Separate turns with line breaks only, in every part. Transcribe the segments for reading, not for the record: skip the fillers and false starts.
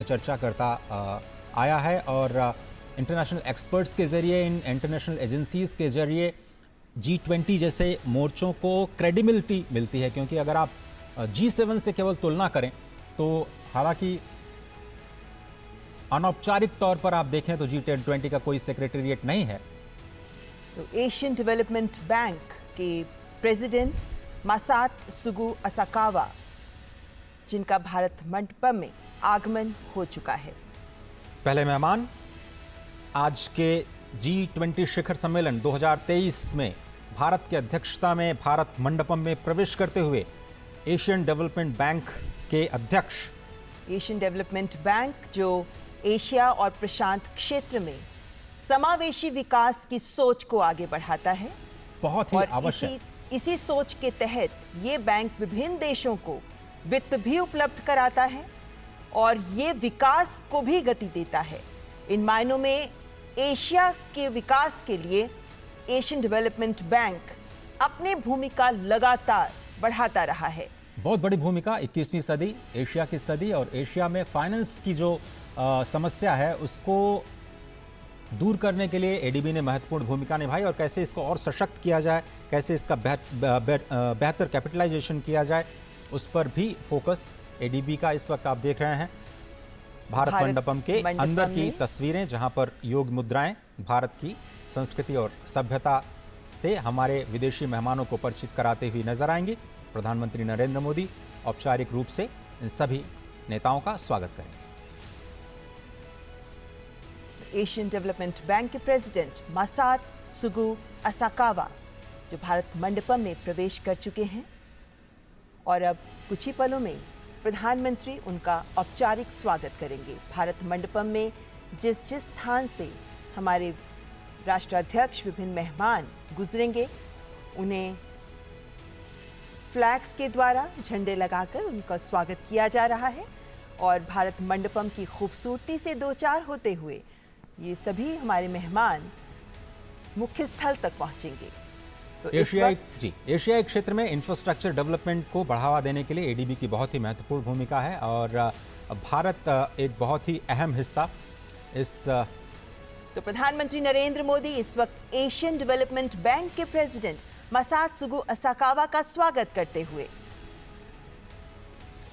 चर्चा करता आया है और इंटरनेशनल एक्सपर्ट्स के ज़रिए, इन इंटरनेशनल एजेंसीज़ के ज़रिए G20 जैसे मोर्चों को क्रेडिबिलिटी मिलती है, क्योंकि अगर आप G7 से केवल तुलना करें तो हालांकि अनौपचारिक तौर पर आप देखें तो G20 का कोई सेक्रेटेरिएट नहीं है।
तो एशियन डेवलपमेंट बैंक के प्रेसिडेंट मासात्सुगु असाकावा, जिनका भारत मंडपम में आगमन हो चुका है।
पहले मेहमान आज के G20 शिखर सम्मेलन 2023 में भारत की अध्यक्षता में भारत मंडपम में प्रवेश करते हुए एशियन डेवलपमेंट बैंक के अध्यक्ष।
एशियन डेवलपमेंट बैंक जो एशिया और प्रशांत क्षेत्र में समावेशी विकास की सोच को आगे बढ़ाता है,
बहुत ही आवश्यक।
इसी सोच के तहत ये बैंक विभिन्न देशों को वित्त भी उपलब्ध कराता है और ये विकास को भी गति देता है। इन मायनों में एशिया के विकास के लिए एशियन डेवलपमेंट बैंक अपनी भूमिका लगातार बढ़ाता रहा है।
बहुत बड़ी भूमिका 21वीं सदी, एशिया की सदी, और एशिया में फाइनेंस की जो समस्या है उसको दूर करने के लिए एडीबी ने महत्वपूर्ण भूमिका निभाई और कैसे इसको और सशक्त किया जाए, कैसे इसका बेहतर कैपिटलाइजेशन किया जाए, उस पर भी फोकस एडीबी का इस वक्त आप देख रहे हैं। भारत मंडपम के अंदर की तस्वीरें, जहां पर योग मुद्राएं भारत की संस्कृति और सभ्यता से हमारे विदेशी मेहमानों को परिचित कराते हुए नजर आएंगी। प्रधानमंत्री नरेंद्र मोदी औपचारिक रूप से इन सभी नेताओं का स्वागत करेंगे।
एशियन डेवलपमेंट बैंक के प्रेसिडेंट मासात्सुगु असाकावा जो भारत मंडपम में प्रवेश कर चुके हैं और अब कुछ ही पलों में प्रधानमंत्री उनका औपचारिक स्वागत करेंगे। भारत मंडपम में जिस स्थान से हमारे राष्ट्राध्यक्ष, विभिन्न मेहमान गुजरेंगे, उन्हें फ्लैग्स के द्वारा झंडे लगाकर उनका स्वागत किया जा रहा है और भारत मंडपम की खूबसूरती से दो चार होते हुए ये सभी हमारे मेहमान मुख्य स्थल तक पहुंचेंगे। तो
एशियाई क्षेत्र में इंफ्रास्ट्रक्चर डेवलपमेंट को बढ़ावा देने के लिए एडीबी की बहुत ही महत्वपूर्ण भूमिका है और भारत एक बहुत ही अहम हिस्सा इस।
तो प्रधानमंत्री नरेंद्र मोदी इस वक्त एशियन डेवलपमेंट बैंक के प्रेसिडेंट मासात्सुगु असाकावा का स्वागत करते हुए,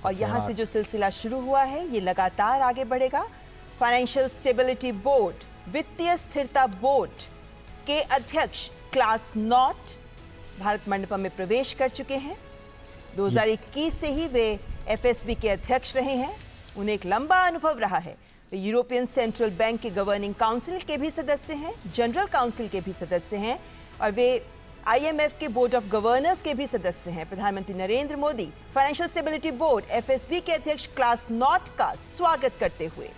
और यहां से जो सिलसिला शुरू हुआ है ये लगातार आगे बढ़ेगा। फाइनेंशियल स्टेबिलिटी बोर्ड, वित्तीय स्थिरता बोर्ड के अध्यक्ष क्लास नॉट भारत मंडपम में प्रवेश कर चुके हैं। 2021 से ही वे एफएसबी के अध्यक्ष रहे हैं। उन्हें एक लंबा अनुभव रहा है। वे यूरोपियन सेंट्रल बैंक के गवर्निंग काउंसिल के भी सदस्य हैं, जनरल काउंसिल के भी सदस्य हैं और वे आईएमएफ के बोर्ड ऑफ गवर्नर्स के भी सदस्य हैं। प्रधानमंत्री Narendra Modi financial stability board FSB के अध्यक्ष क्लास नॉट का स्वागत करते हुए।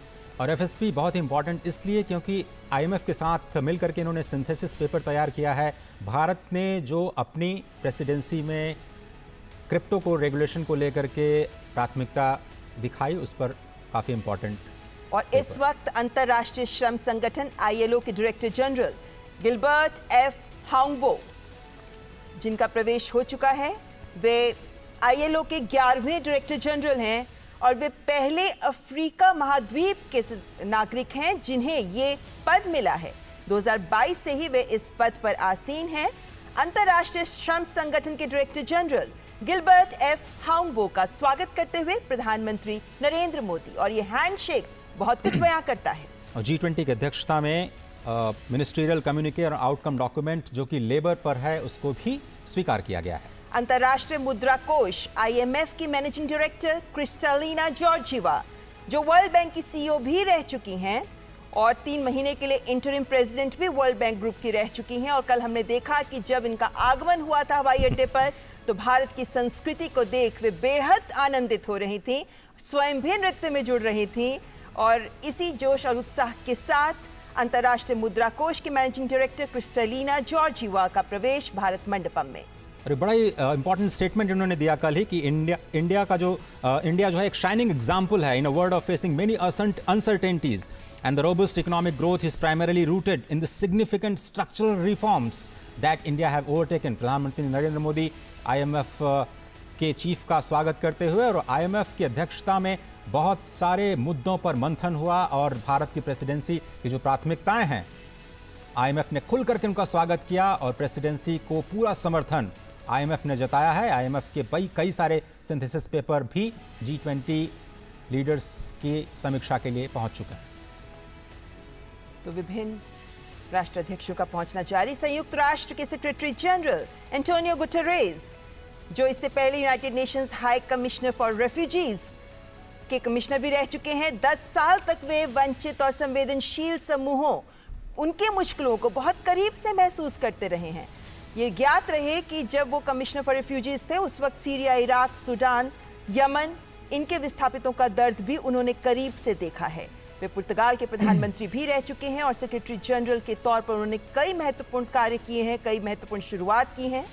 और एफएसबी बहुत इंपॉर्टेंट इसलिए क्योंकि आईएमएफ के साथ मिलकर के इन्होंने सिंथेसिस पेपर तैयार किया है। भारत ने जो अपनी प्रेसिडेंसी में क्रिप्टो को रेगुलेशन को लेकर के प्राथमिकता दिखाई, उस पर काफ़ी इंपॉर्टेंट।
और इस वक्त अंतर्राष्ट्रीय श्रम संगठन आईएलओ के डायरेक्टर जनरल गिलबर्ट एफ हांगबो, जिनका प्रवेश हो चुका है, वे आईएलओ के 11वें डायरेक्टर जनरल हैं और वे पहले अफ्रीका महाद्वीप के नागरिक हैं जिन्हें ये पद मिला है। 2022 से ही वे इस पद पर आसीन हैं। अंतर्राष्ट्रीय श्रम संगठन के डायरेक्टर जनरल गिलबर्ट एफ हांगबो का स्वागत करते हुए प्रधानमंत्री नरेंद्र मोदी, और ये हैंडशेक बहुत कुछ बयां करता है।
और G20 की अध्यक्षता में मिनिस्ट्रियल कम्युनिके और आउटकम डॉक्यूमेंट जो कि लेबर पर है उसको भी स्वीकार किया गया है।
अंतर्राष्ट्रीय मुद्रा कोष आईएमएफ की मैनेजिंग डायरेक्टर क्रिस्टालिना जॉर्जिवा, जो वर्ल्ड बैंक की सीईओ भी रह चुकी हैं और 3 महीने के लिए इंटरिम प्रेसिडेंट भी वर्ल्ड बैंक ग्रुप की रह चुकी हैं। और कल हमने देखा कि जब इनका आगमन हुआ था हवाई अड्डे पर तो भारत की संस्कृति को देख वे बेहद आनंदित हो रही थी, स्वयं भी नृत्य में जुड़ रही थी। और इसी जोश और उत्साह के साथ अंतर्राष्ट्रीय मुद्रा कोष की मैनेजिंग डायरेक्टर क्रिस्टालिना जॉर्जिवा का प्रवेश भारत मंडपम में।
अरे बड़ा ही इंपॉर्टेंट स्टेटमेंट इन्होंने दिया कल ही कि इंडिया जो है एक शाइनिंग एग्जाम्पल है in a world of facing many uncertainties and the robust economic growth is primarily rooted in the significant structural reforms that India have overtaken. प्रधानमंत्री नरेंद्र मोदी आईएमएफ के चीफ का स्वागत करते हुए और आईएमएफ की अध्यक्षता में बहुत सारे मुद्दों पर मंथन हुआ और भारत की प्रेसिडेंसी की जो प्राथमिकताएं हैं, आईएमएफ ने खुल करके उनका स्वागत किया और प्रेसिडेंसी को पूरा समर्थन आईएमएफ ने जताया है। आईएमएफ के कई सारे सिंथेसिस पेपर भी G20 लीडर्स की समीक्षा के लिए पहुंच चुके हैं।
तो विभिन्न राष्ट्राध्यक्षों का पहुंचना जारी। संयुक्त राष्ट्र के सेक्रेटरी जनरल एंटोनियो गुटेरेस, जो इससे पहले United Nations high commissioner for refugees के कमिश्नर भी रह चुके हैं, 10 साल तक वे वंचित और संवेदनशील समूहों, उनके मुश्किलों को बहुत करीब से महसूस करते रहे हैं। ये ज्ञात रहे कि जब वो कमिश्नर फॉर रेफ्यूजीज थे, उस वक्त सीरिया, इराक, सूडान, यमन, इनके विस्थापितों का दर्द भी उन्होंने करीब से देखा है। वे पुर्तगाल के प्रधानमंत्री भी रह चुके हैं और सेक्रेटरी जनरल के तौर पर उन्होंने कई महत्वपूर्ण कार्य किए हैं, कई महत्वपूर्ण शुरुआत की हैं।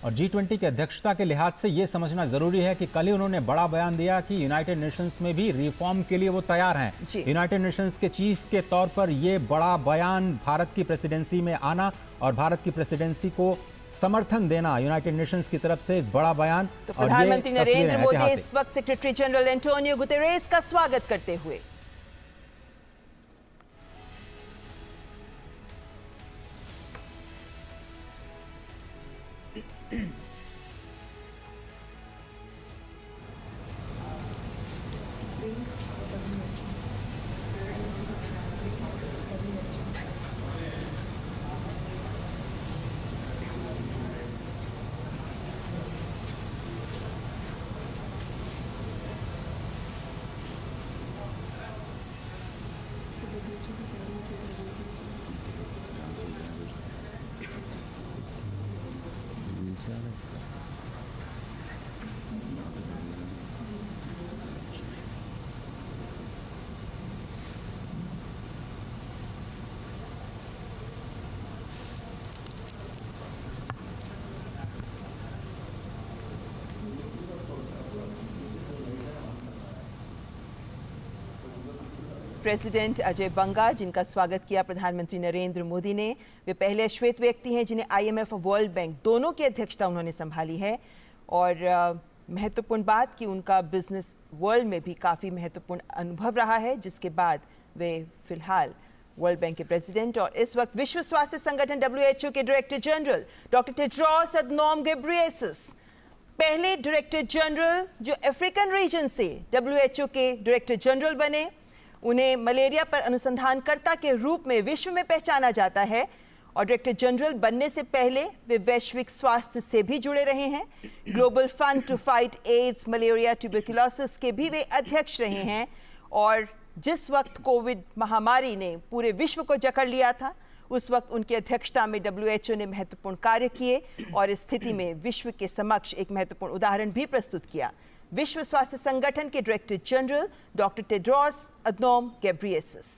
और G20 की अध्यक्षता के लिहाज से यह समझना जरूरी है कि कल ही उन्होंने बड़ा बयान दिया कि यूनाइटेड नेशंस में भी रिफॉर्म के लिए वो तैयार हैं। यूनाइटेड नेशंस के चीफ के तौर पर यह बड़ा बयान भारत की प्रेसिडेंसी में आना और भारत की प्रेसिडेंसी को समर्थन देना यूनाइटेड नेशंस की तरफ से एक बड़ा बयान।
तो प्रधानमंत्री नरेंद्र मोदी इस वक्त सेक्रेटरी जनरल एंटोनियो गुटेरेस का स्वागत करते हुए प्रेसिडेंट अजय बंगा, जिनका स्वागत किया प्रधानमंत्री नरेंद्र मोदी ने। वे पहले श्वेत व्यक्ति हैं जिन्हें आईएमएफ और वर्ल्ड बैंक दोनों की अध्यक्षता उन्होंने संभाली है। और महत्वपूर्ण बात कि उनका बिजनेस वर्ल्ड में भी काफ़ी महत्वपूर्ण अनुभव रहा है, जिसके बाद वे फिलहाल वर्ल्ड बैंक के प्रेसिडेंट और इस वक्त विश्व स्वास्थ्य संगठन WHO के director general doctor Tedros Adhanom Ghebreyesus, पहले डायरेक्टर जनरल जो अफ्रीकन रीजन से WHO के डायरेक्टर जनरल बने। उन्हें मलेरिया पर अनुसंधानकर्ता के रूप में विश्व में पहचाना जाता है और डायरेक्टर जनरल बनने से पहले वे वैश्विक स्वास्थ्य से भी जुड़े रहे हैं। Global fund to fight AIDS, malaria, tuberculosis के भी वे अध्यक्ष रहे हैं। और जिस वक्त कोविड महामारी ने पूरे विश्व को जकड़ लिया था, उस वक्त उनकी अध्यक्षता में WHO ने महत्वपूर्ण कार्य किए और इस स्थिति में विश्व के समक्ष एक महत्वपूर्ण उदाहरण भी प्रस्तुत किया। विश्व स्वास्थ्य संगठन के director general doctor Tedros Adhanom Ghebreyesus.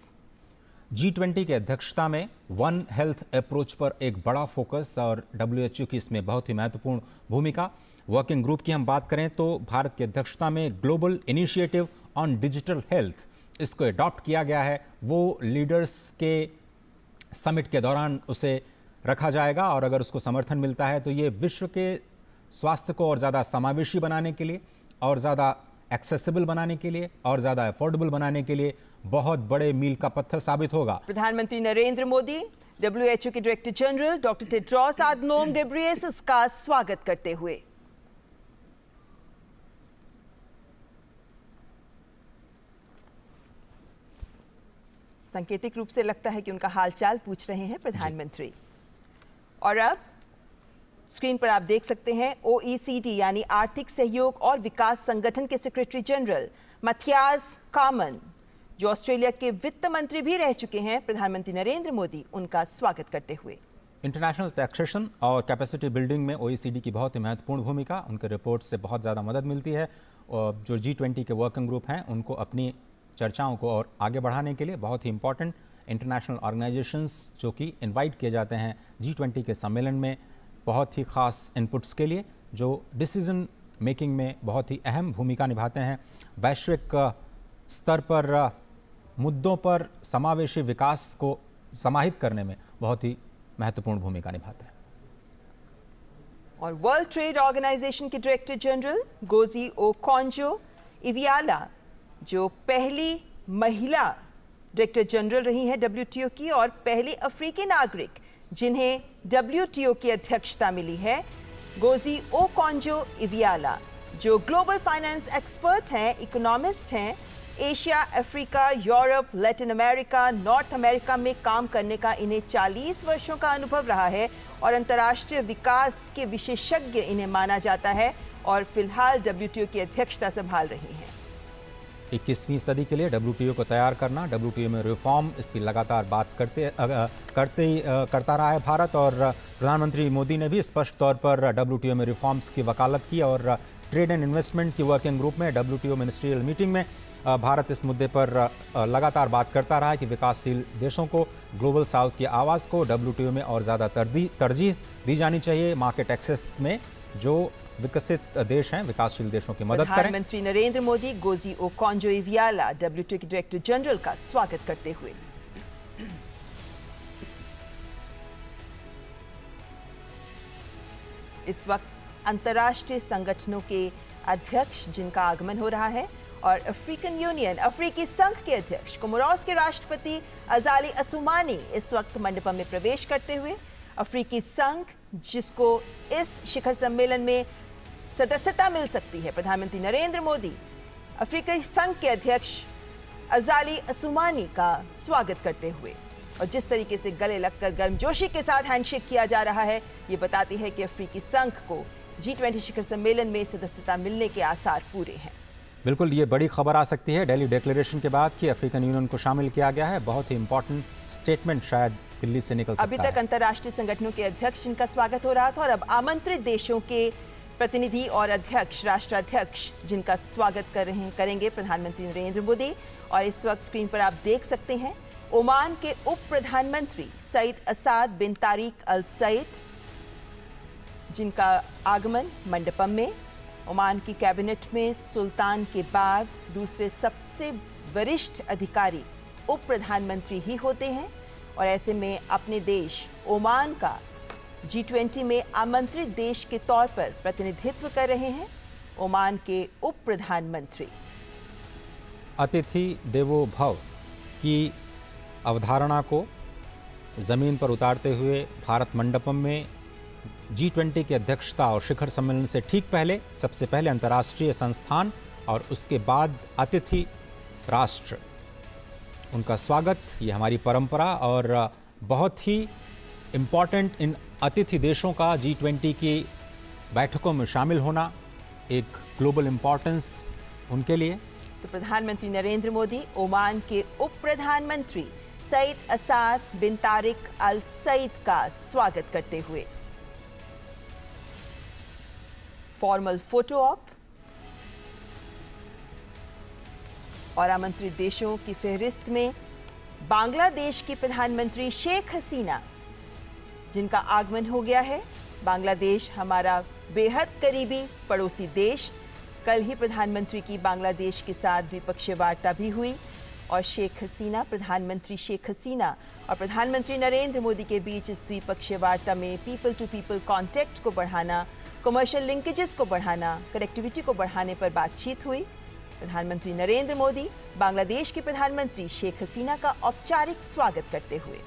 G20 की अध्यक्षता में वन हेल्थ अप्रोच पर एक बड़ा फोकस और WHO की इसमें बहुत ही महत्वपूर्ण भूमिका। वर्किंग ग्रुप की हम बात करें तो भारत की अध्यक्षता में global initiative on digital health, इसको अडॉप्ट किया गया है। वो लीडर्स के समिट के दौरान उसे रखा जाएगा और अगर उसको समर्थन मिलता है तो ये विश्व के स्वास्थ्य को और ज़्यादा समावेशी बनाने के लिए और ज़्यादा एक्सेसिबल बनाने के लिए और ज़्यादा अफोर्डेबल बनाने के लिए बहुत बड़े मील का पत्थर साबित होगा।
प्रधानमंत्री नरेंद्र मोदी WHO के director general doctor Tedros Adhanom Ghebreyesus का स्वागत करते हुए सांकेतिक रूप से लगता है कि उनका हालचाल पूछ रहे हैं प्रधानमंत्री। और अब स्क्रीन पर आप देख सकते हैं OECD यानी आर्थिक सहयोग और विकास संगठन के सेक्रेटरी जनरल मथियास कामन, जो ऑस्ट्रेलिया के वित्त मंत्री भी रह चुके हैं, प्रधानमंत्री नरेंद्र मोदी उनका स्वागत करते हुए।
इंटरनेशनल टैक्सेशन और कैपेसिटी बिल्डिंग में OECD की बहुत ही महत्वपूर्ण भूमिका, उनके रिपोर्ट से बहुत ज़्यादा मदद मिलती है और जो G20 के वर्किंग ग्रुप हैं उनको अपनी चर्चाओं को और आगे बढ़ाने के लिए बहुत ही इंपॉर्टेंट इंटरनेशनल ऑर्गेनाइजेशंस जो कि इनवाइट किए जाते हैं G20 के सम्मेलन में बहुत ही ख़ास इनपुट्स के लिए, जो डिसीजन मेकिंग में बहुत ही अहम भूमिका निभाते हैं, वैश्विक स्तर पर मुद्दों पर समावेशी विकास को समाहित करने में बहुत ही महत्वपूर्ण भूमिका निभाते हैं।
और वर्ल्ड ट्रेड ऑर्गेनाइजेशन के डायरेक्टर जनरल गोजी ओकोंजो इवियाला, जो पहली महिला डायरेक्टर जनरल रही हैं WTO की और पहली अफ्रीकी नागरिक जिन्हें WTO की अध्यक्षता मिली है, गोजी ओकोंजो इवियाला, जो ग्लोबल फाइनेंस एक्सपर्ट हैं, इकोनॉमिस्ट हैं, Asia, Africa, Europe, Latin America, north America में काम करने का इन्हें 40 वर्षों का अनुभव रहा है और अंतर्राष्ट्रीय विकास के विशेषज्ञ इन्हें माना जाता है और फिलहाल WTO की अध्यक्षता संभाल रही हैं।
21वीं सदी के लिए WTO को तैयार करना, WTO में रिफॉर्म, इसकी लगातार बात करता रहा है भारत। और प्रधानमंत्री मोदी ने भी स्पष्ट तौर पर WTO में रिफॉर्म्स की वकालत की और ट्रेड एंड इन्वेस्टमेंट की वर्किंग ग्रुप में WTO मिनिस्ट्रियल मीटिंग में भारत इस मुद्दे पर लगातार बात करता रहा है कि विकासशील देशों को, ग्लोबल साउथ की आवाज़ को WTO में और ज़्यादा तरजीह दी जानी चाहिए। मार्केट एक्सेस में जो विकसित देश हैं, विकासशील देशों की मदद करें।
प्रधानमंत्री Narendra Modi goji Okonjo इवियाला WTO के डायरेक्टर जनरल का स्वागत करते हुए। इस वक्त अंतर्राष्ट्रीय संगठनों के अध्यक्ष जिनका आगमन हो रहा है और अफ्रीकन यूनियन, अफ्रीकी संघ के अध्यक्ष, कोमोरोस के राष्ट्रपति अजाली असुमानी इस वक्त मंडपम में प्रवेश करते हुए अफ्रीकी संघ, जिसको इस शिखर सम्मेलन में सदस्यता मिल सकती है, प्रधानमंत्री नरेंद्र मोदी अफ्रीकी संघ के अध्यक्ष अजाली असुमानी का स्वागत करते हुए। और जिस तरीके से गले लगकर गर्मजोशी के साथ हैंडशेक किया जा रहा है, ये बताती है कि अफ्रीकी संघ को G20 शिखर सम्मेलन में सदस्यता मिलने के आसार पूरे हैं।
बिल्कुल, ये बड़ी खबर आ सकती है दिल्ली डिक्लेरेशन के बाद कि अफ्रीकन यूनियन को शामिल किया गया है। बहुत ही इंपॉर्टेंट स्टेटमेंट शायद दिल्ली से निकल सकता है।
अभी तक अंतर्राष्ट्रीय संगठनों के अध्यक्ष जिनका स्वागत हो रहा था और अब आमंत्रित देशों के प्रतिनिधि और अध्यक्ष, राष्ट्राध्यक्ष जिनका स्वागत करेंगे प्रधानमंत्री नरेंद्र मोदी। और इस वक्त स्क्रीन पर आप देख सकते हैं ओमान के उप प्रधानमंत्री सईद असाद बिन तारिक अल सईद, जिनका आगमन मंडपम में। ओमान की कैबिनेट में सुल्तान के बाद दूसरे सबसे वरिष्ठ अधिकारी उप प्रधानमंत्री ही होते हैं और ऐसे में अपने देश ओमान का G20 में आमंत्रित देश के तौर पर प्रतिनिधित्व कर रहे हैं ओमान के उप प्रधानमंत्री।
अतिथि देवो भव की अवधारणा को जमीन पर उतारते हुए भारत मंडपम में G20 की अध्यक्षता और शिखर सम्मेलन से ठीक पहले सबसे पहले अंतर्राष्ट्रीय संस्थान और उसके बाद अतिथि राष्ट्र, उनका स्वागत, ये हमारी परंपरा और बहुत ही इम्पॉर्टेंट इन अतिथि देशों का G20 की बैठकों में शामिल होना, एक ग्लोबल इम्पॉर्टेंस उनके लिए।
तो प्रधानमंत्री नरेंद्र मोदी ओमान के उप प्रधानमंत्री सईद असाद बिन तारिक अल सईद का स्वागत करते हुए फॉर्मल फोटो ऑप और आमंत्रित देशों की फहरिस्त में बांग्लादेश की प्रधानमंत्री शेख हसीना, जिनका आगमन हो गया है। बांग्लादेश हमारा बेहद करीबी पड़ोसी देश। कल ही प्रधानमंत्री की बांग्लादेश के साथ द्विपक्षीय वार्ता भी हुई और शेख हसीना, प्रधानमंत्री शेख हसीना और प्रधानमंत्री नरेंद्र मोदी के बीच इस द्विपक्षीय वार्ता में पीपल टू पीपल कॉन्टैक्ट को बढ़ाना, कमर्शियल लिंकेजेस को बढ़ाना, कनेक्टिविटी को बढ़ाने पर बातचीत हुई। प्रधानमंत्री नरेंद्र मोदी बांग्लादेश के प्रधानमंत्री शेख हसीना का औपचारिक स्वागत करते हुए।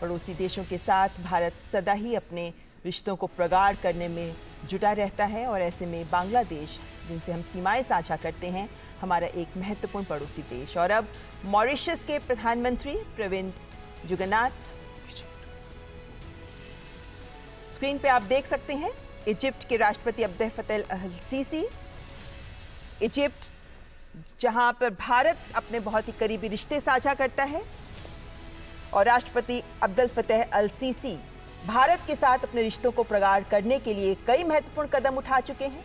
पड़ोसी देशों के साथ भारत सदा ही अपने रिश्तों को प्रगाढ़ करने में जुटा रहता है और ऐसे में बांग्लादेश, जिनसे हम सीमाएं साझा करते हैं, हमारा एक महत्वपूर्ण पड़ोसी देश। और अब मॉरिशस के प्रधानमंत्री प्रविंद जुगन्नाथ स्क्रीन पे आप देख सकते हैं। इजिप्ट के राष्ट्रपति अब्देल फतेह अल सीसी, इजिप्ट जहां पर भारत अपने बहुत ही करीबी रिश्ते साझा करता है और राष्ट्रपति अब्देल फतेह अल सीसी भारत के साथ अपने रिश्तों को प्रगाढ़ करने के लिए कई महत्वपूर्ण कदम उठा चुके हैं।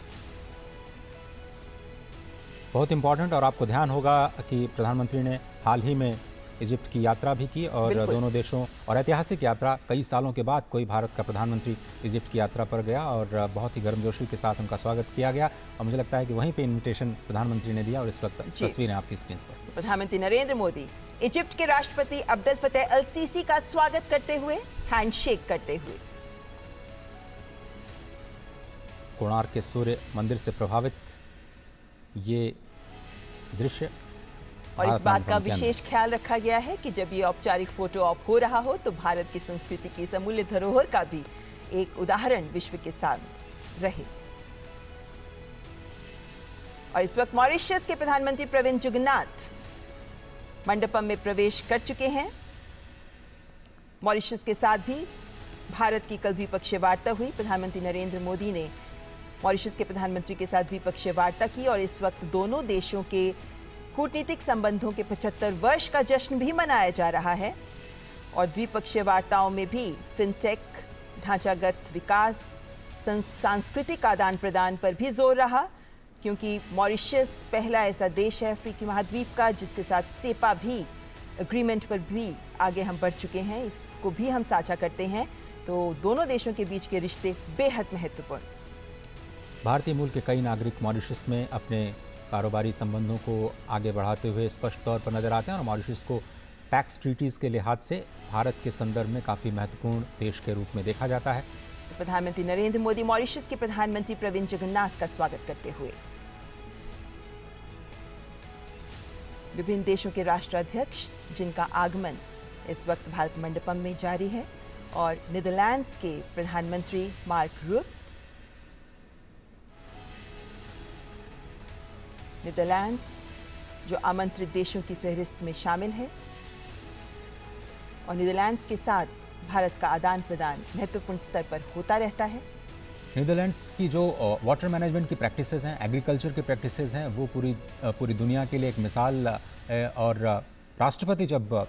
बहुत इंपॉर्टेंट, और आपको ध्यान होगा कि प्रधानमंत्री ने हाल ही में इजिप्ट की यात्रा भी की और दोनों देशों और ऐतिहासिक यात्रा, कई सालों के बाद कोई भारत का प्रधानमंत्री इजिप्ट की यात्रा पर गया और बहुत ही गर्मजोशी के साथ उनका स्वागत किया गया। और मुझे लगता है कि वहीं पे इनविटेशन प्रधानमंत्री ने दिया और इस वक्त तस्वीरें आपकी स्क्रीन पर।
प्रधानमंत्री नरेंद्र मोदी इजिप्ट के राष्ट्रपति अब्देल फतेह अल सीसी का स्वागत करते हुए, हैंडशेक करते हुए।
कोणार्क के सूर्य मंदिर से प्रभावित ये दृश्य।
और इस
भारत
बात का
मंडपम के अंदर।
विशेष ख्याल रखा गया है कि जब ये औपचारिक फोटो ऑप हो रहा हो तो भारत की संस्कृति की इस अमूल्य धरोहर का भी एक उदाहरण विश्व के सामने रहे। और इस वक्त मॉरिशस के प्रधानमंत्री प्रविंद जुगन्नाथ मंडपम में प्रवेश कर चुके हैं। मॉरिशस के साथ भी भारत की कल द्विपक्षीय वार्ता हुई। प्रधानमंत्री नरेंद्र मोदी ने मॉरिशस के प्रधानमंत्री के साथ द्विपक्षीय वार्ता की और इस वक्त दोनों देशों के कूटनीतिक संबंधों के 75 वर्ष का जश्न भी मनाया जा रहा है। और द्विपक्षीय वार्ताओं में भी फिनटेक, ढांचागत विकास, सांस्कृतिक आदान प्रदान पर भी जोर रहा, क्योंकि मॉरिशस पहला ऐसा देश है अफ्रीकी महाद्वीप का जिसके साथ सेपा भी एग्रीमेंट पर भी आगे हम बढ़ चुके हैं, इसको भी हम साझा करते हैं। तो दोनों देशों के बीच के रिश्ते बेहद महत्वपूर्ण।
भारतीय मूल के कई नागरिक मॉरिशस में अपने कारोबारी संबंधों को आगे बढ़ाते हुए स्पष्ट तौर पर नजर आते हैं और मॉरिशस को टैक्स ट्रीटीज के लिहाज से भारत के संदर्भ में काफ़ी महत्वपूर्ण देश के रूप में देखा जाता है।
तो प्रधानमंत्री नरेंद्र मोदी मॉरिशस के प्रधानमंत्री प्रविंद जगन्नाथ का स्वागत करते हुए विभिन्न देशों के राष्ट्राध्यक्ष जिनका आगमन इस वक्त भारत मंडपम में जारी है, और नीदरलैंड्स के प्रधानमंत्री मार्क रूट, नीदरलैंड्स जो आमंत्रित देशों की फहरिस्त में शामिल है, और नीदरलैंड्स के साथ भारत का आदान प्रदान महत्वपूर्ण स्तर पर होता रहता है।
नीदरलैंड्स की जो वाटर मैनेजमेंट की प्रैक्टिसेस हैं, एग्रीकल्चर की प्रैक्टिसेस हैं, वो पूरी दुनिया के लिए एक मिसाल है। और राष्ट्रपति जब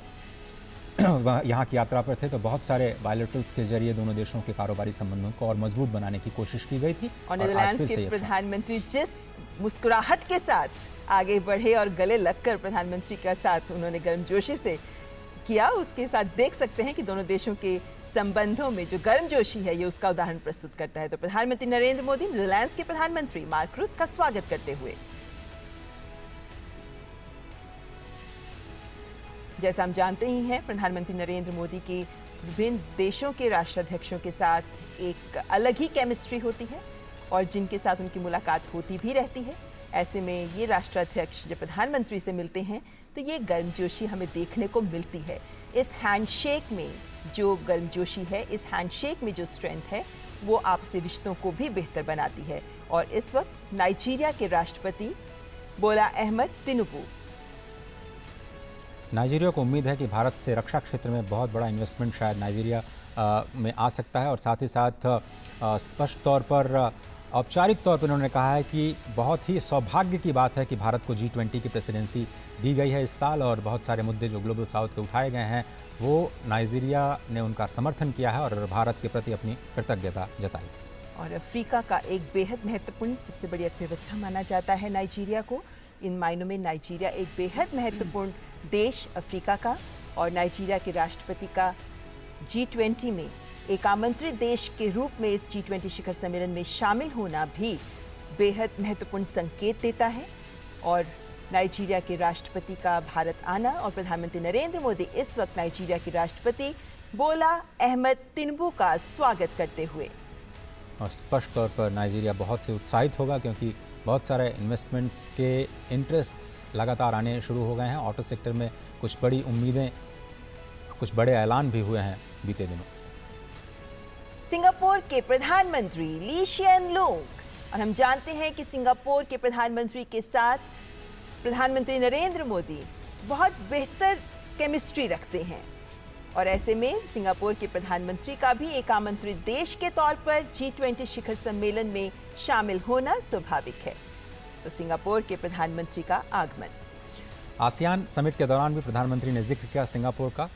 यहाँ की यात्रा पर थे तो बहुत सारे बायलैटरल्स के जरिए दोनों देशों के कारोबारी संबंधों को और मजबूत बनाने की कोशिश की गई थी।
और नीदरलैंड्स के प्रधानमंत्री जिस मुस्कुराहट के साथ आगे बढ़े और गले लगकर प्रधानमंत्री के साथ उन्होंने गर्मजोशी से किया, उसके साथ देख सकते हैं कि दोनों देशों के संबंधों में जो गर्मजोशी है ये उसका उदाहरण प्रस्तुत करता है। तो प्रधानमंत्री नरेंद्र मोदी नीदरलैंड्स के प्रधानमंत्री मार्क रूट का स्वागत करते हुए, जैसा हम जानते ही हैं, प्रधानमंत्री नरेंद्र मोदी की विभिन्न देशों के राष्ट्राध्यक्षों के साथ एक अलग ही केमिस्ट्री होती है और जिनके साथ उनकी मुलाकात होती भी रहती है। ऐसे में ये राष्ट्राध्यक्ष जब प्रधानमंत्री से मिलते हैं तो ये गर्मजोशी हमें देखने को मिलती है। इस हैंडशेक में जो गर्मजोशी है, इस हैंडशेक में जो स्ट्रेंथ है, वो आपसी रिश्तों को भी बेहतर बनाती है। और इस वक्त नाइजीरिया के राष्ट्रपति बोला अहमद तिनुबू,
नाइजीरिया को उम्मीद है कि भारत से रक्षा क्षेत्र में बहुत बड़ा इन्वेस्टमेंट शायद नाइजीरिया में आ सकता है। और साथ ही साथ स्पष्ट तौर पर औपचारिक तौर पर उन्होंने कहा है कि बहुत ही सौभाग्य की बात है कि भारत को G20 की प्रेसिडेंसी दी गई है इस साल, और बहुत सारे मुद्दे जो ग्लोबल साउथ के उठाए गए हैं वो नाइजीरिया ने उनका समर्थन किया है और भारत के प्रति अपनी कृतज्ञता जताई।
और अफ्रीका का एक बेहद महत्वपूर्ण सबसे बड़ी अर्थव्यवस्था माना जाता है नाइजीरिया को। इन मायनों में नाइजीरिया एक बेहद महत्वपूर्ण देश अफ्रीका का, और नाइजीरिया के राष्ट्रपति का G20 में एक आमंत्रित देश के रूप में इस G20 शिखर सम्मेलन में शामिल होना भी बेहद महत्वपूर्ण संकेत देता है। और नाइजीरिया के राष्ट्रपति का भारत आना और प्रधानमंत्री नरेंद्र मोदी इस वक्त नाइजीरिया के राष्ट्रपति बोला अहमद तिनुबू का स्वागत करते हुए,
और स्पष्ट तौर पर नाइजीरिया बहुत ही उत्साहित होगा क्योंकि बहुत सारे इन्वेस्टमेंट्स के इंटरेस्ट्स लगातार आने शुरू हो गए हैं। ऑटो सेक्टर में कुछ बड़ी उम्मीदें, कुछ बड़े ऐलान भी हुए हैं बीते दिनों।
सिंगापुर के प्रधानमंत्री ली शिएन लूंग, और हम जानते हैं कि सिंगापुर के प्रधानमंत्री के साथ प्रधानमंत्री नरेंद्र मोदी बहुत बेहतर केमिस्ट्री रखते हैं, और ऐसे में सिंगापुर के प्रधानमंत्री का भी एक आमंत्रित देश के तौर पर G20 शिखर सम्मेलन में शामिल होना स्वाभाविक है। तो सिंगापुर के प्रधानमंत्री का आगमन,
आसियान समिट के दौरान भी प्रधानमंत्री ने जिक्र किया सिंगापुर का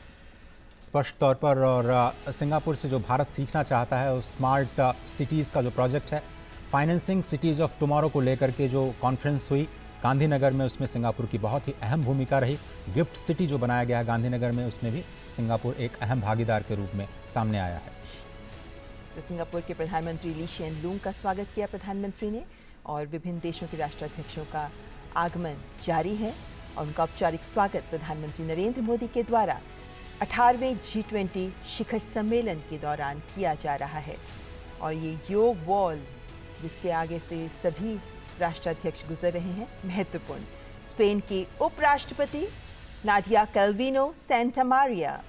स्पष्ट तौर पर, और सिंगापुर से जो भारत सीखना चाहता है उस स्मार्ट सिटीज़ का जो प्रोजेक्ट है, फाइनेंसिंग सिटीज़ ऑफ टुमारो को लेकर के जो कॉन्फ्रेंस हुई गांधीनगर में, उसमें सिंगापुर की बहुत ही अहम भूमिका रही। गिफ्ट सिटी जो बनाया गया है गांधीनगर में, उसमें भी सिंगापुर एक अहम भागीदार के रूप में सामने आया है।
तो सिंगापुर के प्रधानमंत्री ली शिएन लूंग का स्वागत किया प्रधानमंत्री ने, और विभिन्न देशों के राष्ट्राध्यक्षों का आगमन जारी है और उनका औपचारिक स्वागत प्रधानमंत्री नरेंद्र मोदी के द्वारा 18वें G20 शिखर सम्मेलन के दौरान किया जा रहा है। और ये योग वॉल जिसके आगे से सभी राष्ट्राध्यक्ष गुजर रहे हैं, महत्वपूर्ण। स्पेन की उपराष्ट्रपति नाडिया कैल्विनो सेंटामारिया।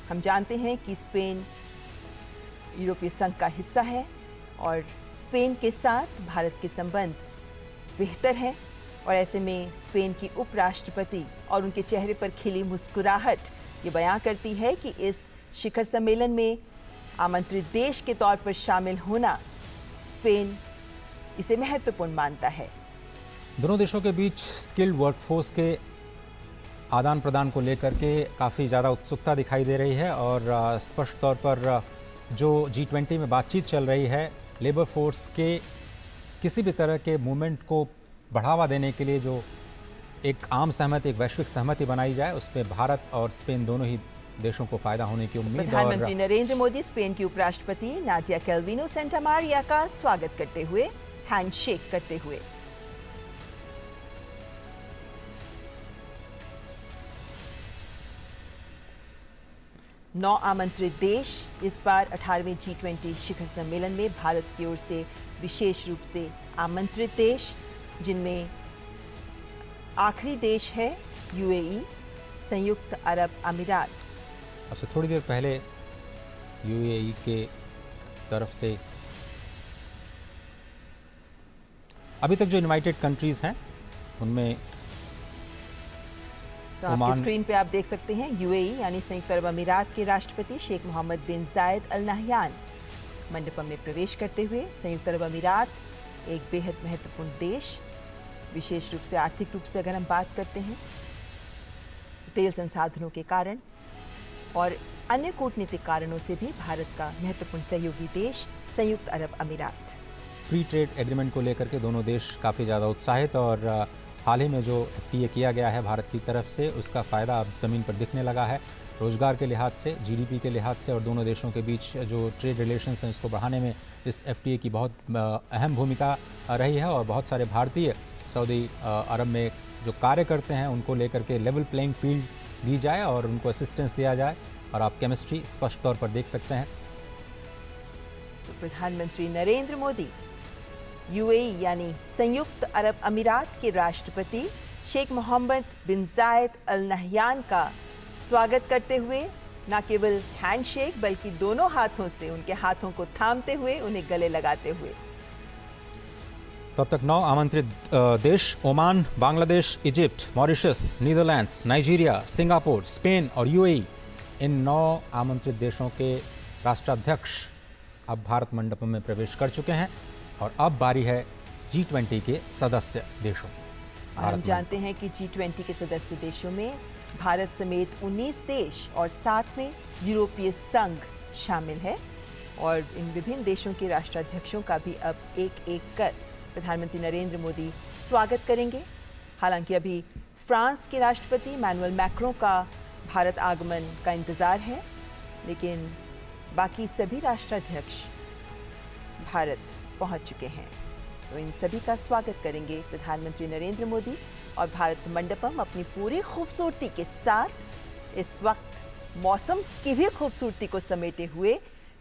हम जानते हैं कि स्पेन यूरोपीय संघ का हिस्सा है और स्पेन के साथ भारत के संबंध बेहतर हैं, और ऐसे में स्पेन की उपराष्ट्रपति और उनके चेहरे पर खिली मुस्कुराहट ये बयां करती है कि इस शिखर सम्मेलन में आमंत्रित देश के तौर पर शामिल होना स्पेन इसे महत्वपूर्ण मानता है।
दोनों देशों के बीच स्किल्ड वर्कफोर्स के आदान प्रदान को लेकर के काफ़ी ज़्यादा उत्सुकता दिखाई दे रही है और स्पष्ट तौर पर जो G20 में बातचीत चल रही है, लेबर फोर्स के किसी भी तरह के मूवमेंट को बढ़ावा देने के लिए जो एक आम सहमति, एक वैश्विक सहमति बनाई जाए, उसमें भारत और स्पेन दोनों ही देशों को फायदा होने की उम्मीद।
प्रधानमंत्री नरेंद्र मोदी स्पेन की उपराष्ट्रपति नाडिया कैल्विनो सेंटामारिया का स्वागत करते हुए हैंडशेक करते हुए। नौ आमंत्रित देश इस बार 18वें G20 शिखर सम्मेलन में भारत की ओर से विशेष रूप से आमंत्रित देश, जिनमें आखिरी देश है UAE, संयुक्त अरब अमीरात।
अब से थोड़ी देर पहले UAE के तरफ से अभी तक जो इनवाइटेड कंट्रीज हैं उनमें
तो आपकी स्क्रीन पे आप देख सकते हैं UAE यानी संयुक्त अरब अमीरात के राष्ट्रपति शेख मोहम्मद बिन जायद अल नहयान मंडपम में प्रवेश करते हुए। संयुक्त अरब अमीरात एक बेहद महत्वपूर्ण देश, विशेष रूप से आर्थिक रूप से अगर हम बात करते हैं, तेल संसाधनों के कारण और अन्य कूटनीतिक कारणों से भी भारत का महत्वपूर्ण सहयोगी देश संयुक्त अरब अमीरात।
फ्री ट्रेड एग्रीमेंट को लेकर के दोनों देश काफ़ी ज़्यादा उत्साहित और हाल ही में जो FTA किया गया है भारत की तरफ से, उसका फ़ायदा अब ज़मीन पर दिखने लगा है। रोज़गार के लिहाज से, GDP के लिहाज से और दोनों देशों के बीच जो ट्रेड रिलेशंस हैं उसको बढ़ाने में इस FTA की बहुत अहम भूमिका रही है और बहुत सारे भारतीय सऊदी अरब में जो कार्य करते हैं उनको लेकर के लेवल प्लेइंग फील्ड दी जाए और उनको असिस्टेंस दिया जाए, और आप केमिस्ट्री स्पष्ट तौर पर देख सकते हैं।
तो प्रधानमंत्री नरेंद्र मोदी UAE यानी संयुक्त अरब अमीरात के राष्ट्रपति शेख मोहम्मद बिन जायद अल नहयान का स्वागत करते हुए न केवल हैंडशेक बल्कि दोनों हाथों से उनके हाथों को थामते हुए उन्हें गले लगाते हुए।
तो अब तक 9 आमंत्रित देश Oman, Bangladesh, Egypt, Mauritius, Netherlands, Nigeria, Singapore, Spain और UAE, इन 9 आमंत्रित देशों के राष्ट्राध्यक्ष अब भारत मंडपम में प्रवेश कर चुके हैं और अब बारी है G20 के सदस्य देशों।
हम जानते हैं कि G20 के सदस्य देशों में भारत समेत 19 देश और साथ में यूरोपीय संघ शामिल है, और इन विभिन्न देशों के राष्ट्राध्यक्षों का भी अब एक एक कर प्रधानमंत्री नरेंद्र मोदी स्वागत करेंगे। हालांकि अभी फ्रांस के राष्ट्रपति इमैनुअल मैक्रों का भारत आगमन का इंतज़ार है, लेकिन बाकी सभी राष्ट्राध्यक्ष भारत पहुंच चुके हैं। तो इन सभी का स्वागत करेंगे प्रधानमंत्री नरेंद्र मोदी, और भारत मंडपम अपनी पूरी खूबसूरती के साथ इस वक्त मौसम की भी खूबसूरती को समेटे हुए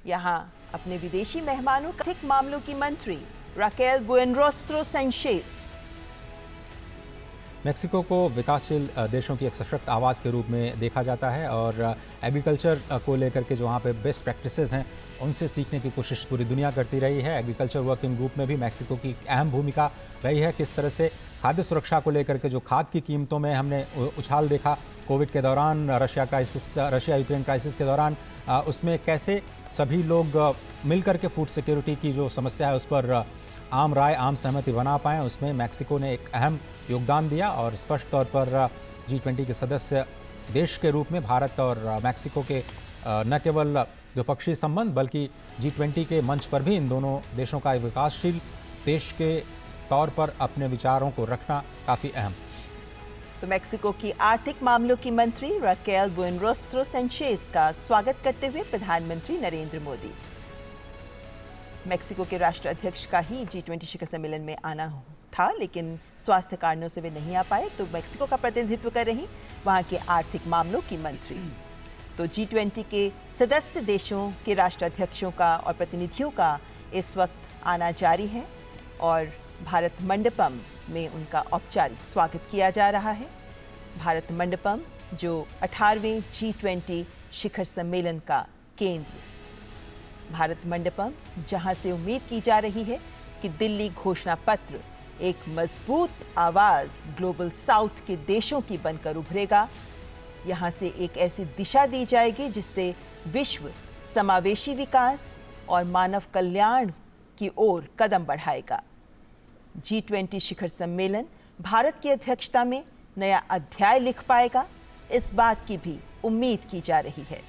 यहाँ अपने विदेशी मेहमानों का आर्थिक मामलों की मंत्री राकेल बुएनरोस्ट्रो सैंचेज।
मेक्सिको को विकासशील देशों की एक सशक्त आवाज़ के रूप में देखा जाता है और एग्रीकल्चर को लेकर के जो वहाँ पे बेस्ट प्रैक्टिसेस हैं उनसे सीखने की कोशिश पूरी दुनिया करती रही है। एग्रीकल्चर वर्किंग ग्रुप में भी मेक्सिको की अहम भूमिका रही है। किस तरह से खाद्य सुरक्षा को लेकर के जो खाद की कीमतों में हमने उछाल देखा कोविड के दौरान, रशिया यूक्रेन क्राइसिस के दौरान, उसमें कैसे सभी लोग मिलकर के फूड सिक्योरिटी की जो समस्या है उस पर आम राय, आम सहमति बना पाएँ, उसमें मेक्सिको ने एक अहम योगदान दिया। और स्पष्ट तौर पर G20 के सदस्य देश के रूप में भारत और मेक्सिको के न केवल द्विपक्षीय संबंध बल्कि G20 के मंच पर भी इन दोनों देशों का विकासशील देश के तौर पर अपने विचारों को रखना काफ़ी अहम।
तो मेक्सिको की आर्थिक मामलों की मंत्री राकेल बुएनरोस्ट्रो सैंचेज का स्वागत करते हुए प्रधानमंत्री नरेंद्र मोदी। मेक्सिको के राष्ट्राध्यक्ष का ही G20 शिखर सम्मेलन में आना था, लेकिन स्वास्थ्य कारणों से वे नहीं आ पाए, तो मेक्सिको का प्रतिनिधित्व कर रही वहां के आर्थिक मामलों की मंत्री तो G20 के सदस्य देशों के राष्ट्राध्यक्षों का और प्रतिनिधियों का इस वक्त आना जारी है और भारत मंडपम में उनका औपचारिक स्वागत किया जा रहा है। भारत मंडपम जो 18वें G20 शिखर सम्मेलन का केंद्र। भारत मंडपम जहां से उम्मीद की जा रही है कि दिल्ली घोषणा पत्र एक मजबूत आवाज ग्लोबल साउथ के देशों की बनकर उभरेगा। यहां से एक ऐसी दिशा दी जाएगी जिससे विश्व समावेशी विकास और मानव कल्याण की ओर कदम बढ़ाएगा। G20 शिखर सम्मेलन भारत की अध्यक्षता में नया अध्याय लिख पाएगा, इस बात की भी उम्मीद की जा रही है।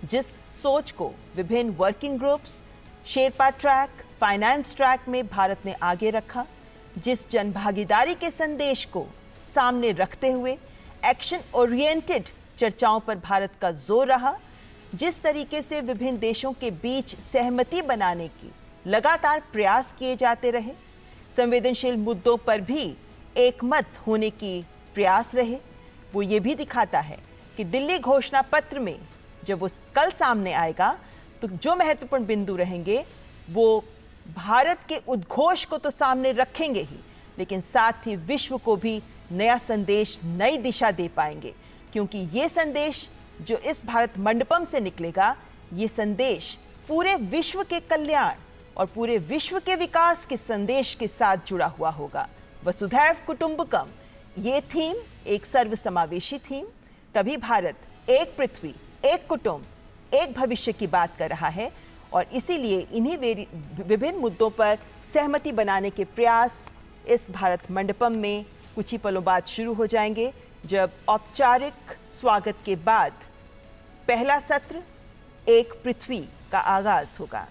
जिस सोच को विभिन्न working groups, Sherpa track, finance track में भारत ने आगे रखा, जिस जनभागीदारी के संदेश को सामने रखते हुए एक्शन ओरिएंटेड चर्चाओं पर भारत का जोर रहा, जिस तरीके से विभिन्न देशों के बीच सहमति बनाने की लगातार प्रयास किए जाते रहे, संवेदनशील मुद्दों पर भी एकमत होने की प्रयास रहे, वो ये भी दिखाता है कि दिल्ली घोषणा पत्र में जब वो कल सामने आएगा तो जो महत्वपूर्ण बिंदु रहेंगे वो भारत के उद्घोष को तो सामने रखेंगे ही, लेकिन साथ ही विश्व को भी नया संदेश, नई दिशा दे पाएंगे। क्योंकि ये संदेश जो इस भारत मंडपम से निकलेगा, ये संदेश पूरे विश्व के कल्याण और पूरे विश्व के विकास के संदेश के साथ जुड़ा हुआ होगा। वसुधैव कुटुंबकम ये थीम एक सर्वसमावेशी थीम, तभी भारत एक पृथ्वी, एक कुटुंब, एक भविष्य की बात कर रहा है और इसीलिए इन्हीं विभिन्न मुद्दों पर सहमति बनाने के प्रयास इस भारत मंडपम में कुछ ही पलों बाद शुरू हो जाएंगे, जब औपचारिक स्वागत के बाद पहला सत्र एक पृथ्वी का आगाज होगा।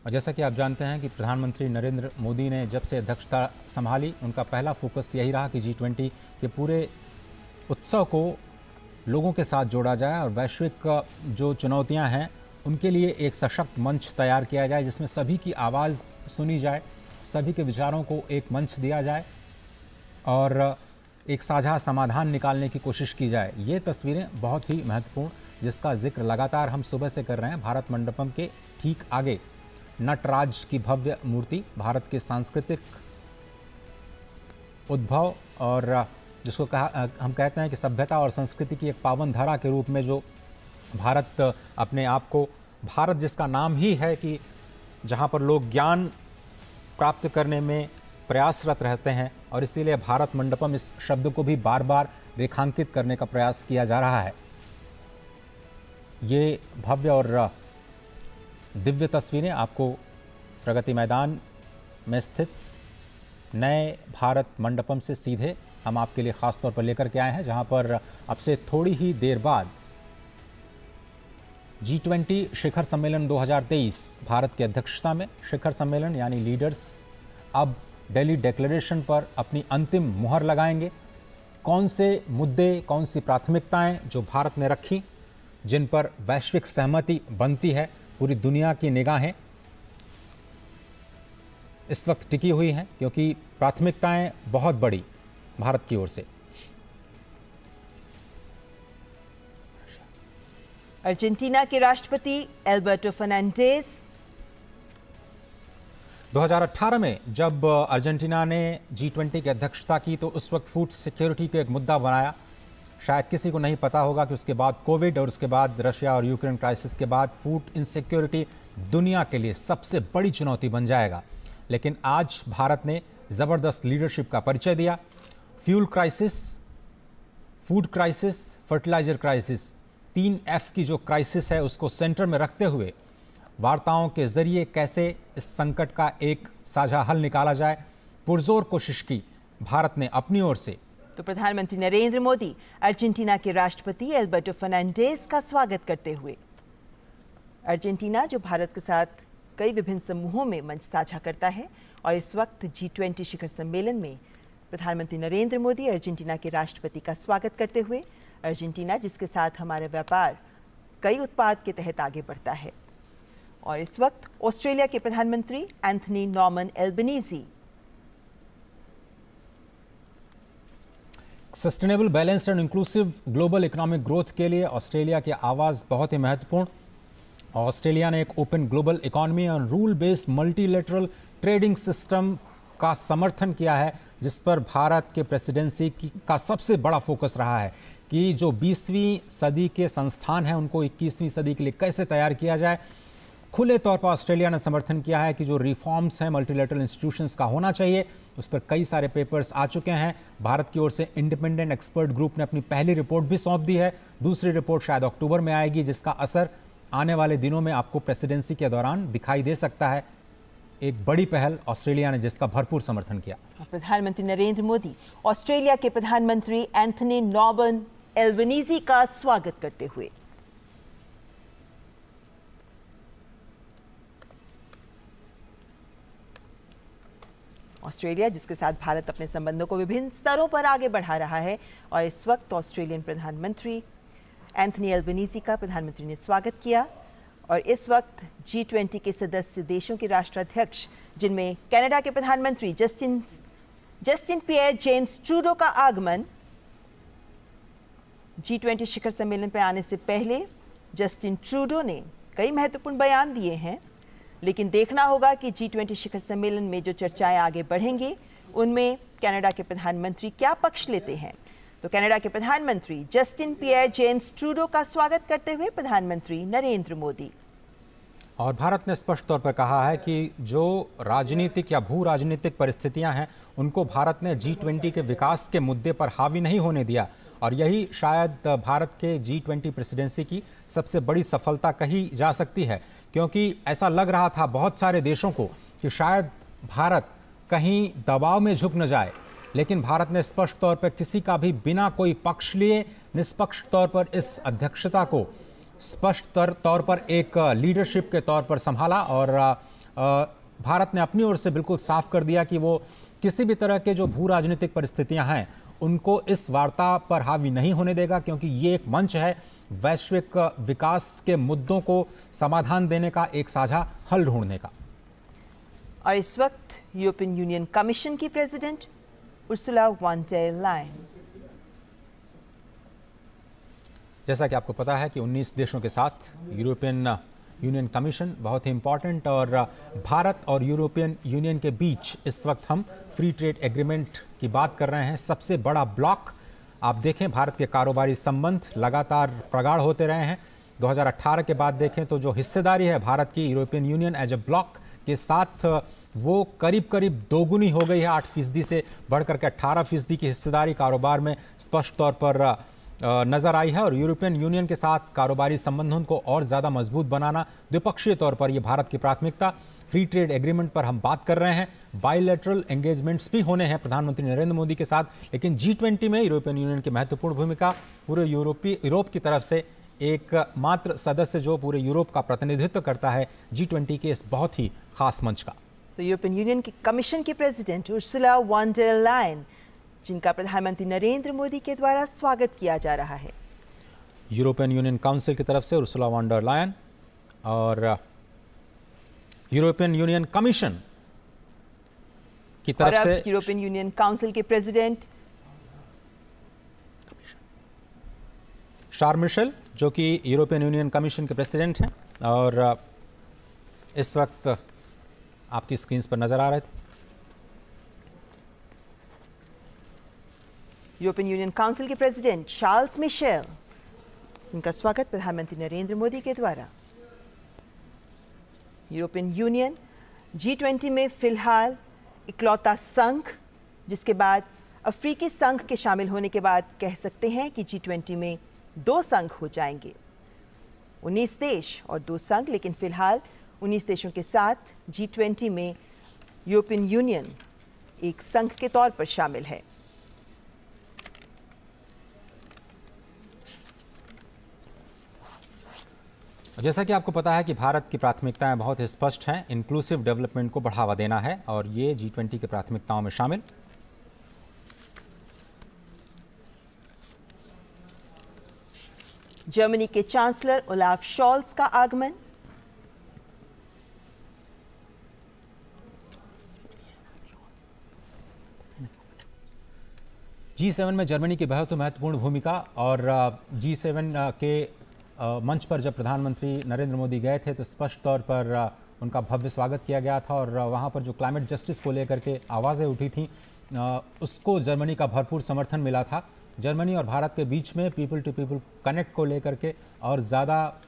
और जैसा कि आप जानते हैं कि प्रधानमंत्री नरेंद्र मोदी ने जब से अध्यक्षता संभाली, उनका पहला फोकस यही रहा कि G20 के पूरे उत्सव को लोगों के साथ जोड़ा जाए और वैश्विक जो चुनौतियां हैं उनके लिए एक सशक्त मंच तैयार किया जाए, जिसमें सभी की आवाज़ सुनी जाए, सभी के विचारों को एक मंच दिया जाए और एक साझा समाधान निकालने की कोशिश की जाए। ये तस्वीरें बहुत ही महत्वपूर्ण, जिसका जिक्र लगातार हम सुबह से कर रहे हैं। भारत मंडपम के ठीक आगे नटराज की भव्य मूर्ति भारत के सांस्कृतिक उद्भव और जिसको हम कहते हैं कि सभ्यता और संस्कृति की एक पावन धारा के रूप में जो भारत अपने आप को, भारत जिसका नाम ही है कि जहाँ पर लोग ज्ञान प्राप्त करने में प्रयासरत रहते हैं, और इसीलिए भारत मंडपम इस शब्द को भी बार बार रेखांकित करने का प्रयास किया जा रहा है। ये भव्य और दिव्य तस्वीरें आपको प्रगति मैदान में स्थित नए भारत मंडपम से सीधे हम आपके लिए ख़ास तौर पर लेकर के आए हैं, जहां पर अब से थोड़ी ही देर बाद G20 शिखर सम्मेलन 2023 भारत की अध्यक्षता में शिखर सम्मेलन यानी लीडर्स अब दिल्ली डिक्लेरेशन पर अपनी अंतिम मुहर लगाएंगे। कौन से मुद्दे, कौन सी प्राथमिकताएं जो भारत ने रखी, जिन पर वैश्विक सहमति बनती है, पूरी दुनिया की निगाहें इस वक्त टिकी हुई हैं, क्योंकि प्राथमिकताएं बहुत बड़ी भारत की ओर से।
अर्जेंटीना के राष्ट्रपति एल्बर्टो फर्नांडिस
2018 में जब अर्जेंटीना ने G20 की अध्यक्षता की तो उस वक्त फूड सिक्योरिटी को एक मुद्दा बनाया। शायद किसी को नहीं पता होगा कि उसके बाद कोविड और उसके बाद रशिया और यूक्रेन क्राइसिस के बाद फूड इनसिक्योरिटी दुनिया के लिए सबसे बड़ी चुनौती बन जाएगा। लेकिन आज भारत ने ज़बरदस्त लीडरशिप का परिचय दिया। Fuel crisis, food crisis, fertiliser crisis, 3F की जो क्राइसिस है उसको सेंटर में रखते हुए वार्ताओं के जरिए कैसे इस संकट का एक साझा हल निकाला जाए, पुरजोर कोशिश की भारत ने अपनी ओर से।
तो प्रधानमंत्री नरेंद्र मोदी अर्जेंटीना के राष्ट्रपति एल्बर्टो फर्नांडिस का स्वागत करते हुए, अर्जेंटीना जो भारत के साथ कई विभिन्न समूहों में मंच साझा करता है और इस वक्त G20 शिखर सम्मेलन में प्रधानमंत्री नरेंद्र मोदी अर्जेंटीना के राष्ट्रपति का स्वागत करते हुए, अर्जेंटीना जिसके साथ हमारा व्यापार कई उत्पाद के तहत आगे बढ़ता है, और इस वक्त ऑस्ट्रेलिया के प्रधानमंत्री Anthony Norman Albanese
sustainable, balanced and inclusive global economic growth के लिए ऑस्ट्रेलिया की आवाज़ बहुत ही महत्वपूर्ण। ऑस्ट्रेलिया ने एक ओपन ग्लोबल इकोनॉमी और rule based multilateral trading system का समर्थन किया है, जिस पर भारत के प्रेसिडेंसी का सबसे बड़ा फोकस रहा है कि जो 20वीं सदी के संस्थान हैं उनको 21वीं सदी के लिए कैसे तैयार किया जाए। खुले तौर पर ऑस्ट्रेलिया ने समर्थन किया है कि जो रिफॉर्म्स हैं मल्टीलेटरल इंस्टीट्यूशंस का होना चाहिए, उस पर कई सारे पेपर्स आ चुके हैं। भारत की ओर से इंडिपेंडेंट एक्सपर्ट ग्रुप ने अपनी पहली रिपोर्ट भी सौंप दी है। दूसरी रिपोर्ट शायद अक्टूबर में आएगी, जिसका असर आने वाले दिनों में आपको प्रेसिडेंसी के दौरान दिखाई दे सकता है। एक बड़ी पहल ऑस्ट्रेलिया ने जिसका भरपूर समर्थन किया।
प्रधानमंत्री नरेंद्र मोदी ऑस्ट्रेलिया के प्रधानमंत्री एंथनी नॉर्बन एल्बनीजी का स्वागत करते हुए। ऑस्ट्रेलिया जिसके साथ भारत अपने संबंधों को विभिन्न स्तरों पर आगे बढ़ा रहा है, और इस वक्त ऑस्ट्रेलियन प्रधानमंत्री एंथनी एल्बनीजी का प्रधानमंत्री ने स्वागत किया। और इस वक्त G20 के सदस्य देशों के राष्ट्राध्यक्ष, जिनमें कनाडा के प्रधानमंत्री जस्टिन पियर जेम्स ट्रूडो का आगमन G20 शिखर सम्मेलन पर आने से पहले जस्टिन ट्रूडो ने कई महत्वपूर्ण बयान दिए हैं, लेकिन देखना होगा कि G20 शिखर सम्मेलन में जो चर्चाएं आगे बढ़ेंगी उनमें कनाडा के प्रधानमंत्री क्या पक्ष लेते हैं। तो कनाडा के प्रधानमंत्री जस्टिन पियर जेम्स ट्रूडो का स्वागत करते हुए प्रधानमंत्री नरेंद्र मोदी।
और भारत ने स्पष्ट तौर पर कहा है कि जो राजनीतिक या भू राजनीतिक परिस्थितियां हैं उनको भारत ने G20 के विकास के मुद्दे पर हावी नहीं होने दिया, और यही शायद भारत के G20 प्रेसिडेंसी की सबसे बड़ी सफलता कही जा सकती है, क्योंकि ऐसा लग रहा था बहुत सारे देशों को कि शायद भारत कहीं दबाव में झुक न जाए, लेकिन भारत ने स्पष्ट तौर पर किसी का भी बिना कोई पक्ष लिए निष्पक्ष तौर पर इस अध्यक्षता को स्पष्ट तौर पर एक लीडरशिप के तौर पर संभाला। और भारत ने अपनी ओर से बिल्कुल साफ कर दिया कि वो किसी भी तरह के जो भू राजनीतिक परिस्थितियां हैं उनको इस वार्ता पर हावी नहीं होने देगा, क्योंकि ये एक मंच है वैश्विक विकास के मुद्दों को समाधान देने का, एक साझा हल ढूंढने का।
और इस वक्त यूरोपियन यूनियन कमीशन की president Ursula von der Leyen.
जैसा कि आपको पता है कि 19 देशों के साथ यूरोपियन यूनियन कमीशन बहुत ही इंपॉर्टेंट, और भारत और यूरोपियन यूनियन के बीच इस वक्त हम फ्री ट्रेड एग्रीमेंट की बात कर रहे हैं। सबसे बड़ा ब्लॉक आप देखें, भारत के कारोबारी संबंध लगातार प्रगाढ़ होते रहे हैं। 2018 के बाद देखें तो जो हिस्सेदारी है भारत की European Union as a bloc के साथ, वो करीब करीब दोगुनी हो गई है। 8% से बढ़कर के 18% की हिस्सेदारी कारोबार में स्पष्ट तौर पर नजर आई है। और यूरोपियन यूनियन के साथ कारोबारी संबंधों को और ज़्यादा मजबूत बनाना द्विपक्षीय तौर पर ये भारत की प्राथमिकता। फ्री ट्रेड एग्रीमेंट पर हम बात कर रहे हैं, बायलैटरल एंगेजमेंट्स भी होने हैं प्रधानमंत्री नरेंद्र मोदी के साथ, लेकिन G20 में यूरोपियन यूनियन की महत्वपूर्ण भूमिका। पूरे यूरोप की तरफ से एक मात्र सदस्य जो पूरे यूरोप का प्रतिनिधित्व करता है G20 के इस बहुत ही खास मंच का।
तो यूरोपियन यूनियन की कमीशन की president Ursula von der Leyen, जिनका प्रधानमंत्री नरेंद्र मोदी के द्वारा स्वागत किया जा रहा है।
यूरोपियन यूनियन काउंसिल की तरफ से उर्सुला वॉन डेर लायन, और यूरोपियन यूनियन कमीशन की तरफ से
यूरोपियन यूनियन काउंसिल के प्रेसिडेंट
शार्ल मिशेल, जो कि यूरोपियन यूनियन कमीशन के प्रेसिडेंट हैं, और इस वक्त आपकी स्क्रीन पर नजर आ रहे थे।
यूरोपियन यूनियन काउंसिल के प्रेसिडेंट शार्ल्स मिशेल, जिनका स्वागत प्रधानमंत्री नरेंद्र मोदी के द्वारा। यूरोपियन यूनियन G20 में फिलहाल इकलौता संघ, जिसके बाद अफ्रीकी संघ के शामिल होने के बाद कह सकते हैं कि G20 में 2 संघ हो जाएंगे, 19 देश और 2 संघ। लेकिन फिलहाल 19 देशों के साथ G20 में यूरोपियन यूनियन एक संघ के तौर पर शामिल है।
जैसा कि आपको पता है कि भारत की प्राथमिकताएं बहुत स्पष्ट हैं, इंक्लूसिव डेवलपमेंट को बढ़ावा देना है, और ये G20 की प्राथमिकताओं में शामिल।
जर्मनी के चांसलर ओलाफ शॉल्स का आगमन।
G7 में जर्मनी की बहुत महत्वपूर्ण भूमिका और G7 के मंच पर जब प्रधानमंत्री नरेंद्र मोदी गए थे तो स्पष्ट तौर पर उनका भव्य स्वागत किया गया था और वहाँ पर जो क्लाइमेट जस्टिस को लेकर के आवाज़ें उठी थीं उसको जर्मनी का भरपूर समर्थन मिला था। जर्मनी और भारत के बीच में पीपल टू पीपल कनेक्ट को लेकर के और ज़्यादा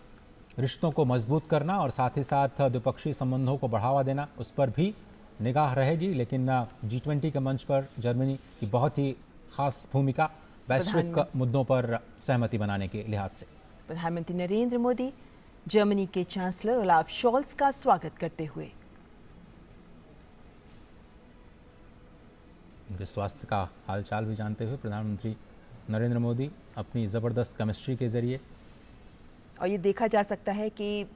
रिश्तों को मजबूत करना और साथ ही साथ द्विपक्षीय संबंधों को बढ़ावा देना, उस पर भी निगाह रहेगी। लेकिन G20 के मंच पर जर्मनी की बहुत ही खास भूमिका वैश्विक मुद्दों पर सहमति बनाने के लिहाज से।
प्रधानमंत्री नरेंद्र मोदी जर्मनी के चांसलर ओलाफ शॉल्ज का स्वागत करते हुए
उनके स्वास्थ्य का हालचाल भी जानते हुए प्रधानमंत्री नरेंद्र मोदी अपनी ज़बरदस्त केमिस्ट्री के जरिए,
और ये देखा जा सकता है कि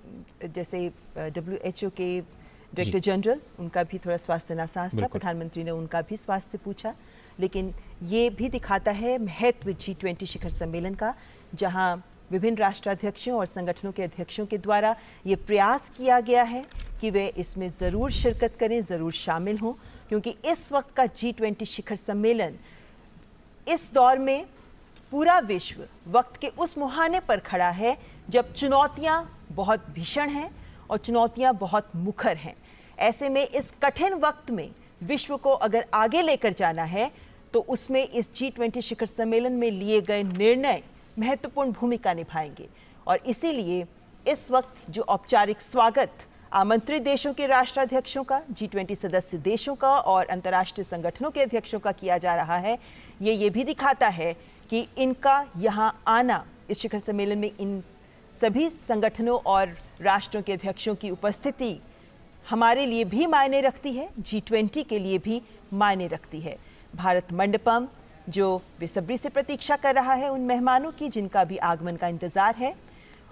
जैसे WHO के डायरेक्टर जनरल, उनका भी थोड़ा स्वास्थ्य नासाज था, प्रधानमंत्री ने उनका भी स्वास्थ्य पूछा। लेकिन ये भी दिखाता है महत्व G20 शिखर सम्मेलन का, जहां विभिन्न राष्ट्राध्यक्षों और संगठनों के अध्यक्षों के द्वारा ये प्रयास किया गया है कि वे इसमें ज़रूर शिरकत करें, ज़रूर शामिल हों, क्योंकि इस वक्त का G20 शिखर सम्मेलन इस दौर में पूरा विश्व वक्त के उस मुहाने पर खड़ा है जब चुनौतियां बहुत भीषण हैं और चुनौतियां बहुत मुखर हैं। ऐसे में इस कठिन वक्त में विश्व को अगर आगे लेकर जाना है तो उसमें इस G20 शिखर सम्मेलन में लिए गए निर्णय महत्वपूर्ण भूमिका निभाएंगे। और इसीलिए इस वक्त जो औपचारिक स्वागत आमंत्रित देशों के राष्ट्राध्यक्षों का, G20 सदस्य देशों का और अंतर्राष्ट्रीय संगठनों के अध्यक्षों का किया जा रहा है, ये भी दिखाता है कि इनका यहाँ आना, इस शिखर सम्मेलन में इन सभी संगठनों और राष्ट्रों के अध्यक्षों की उपस्थिति हमारे लिए भी मायने रखती है, G20 के लिए भी मायने रखती है। भारत मंडपम जो बेसब्री से प्रतीक्षा कर रहा है उन मेहमानों की जिनका भी आगमन का इंतज़ार है,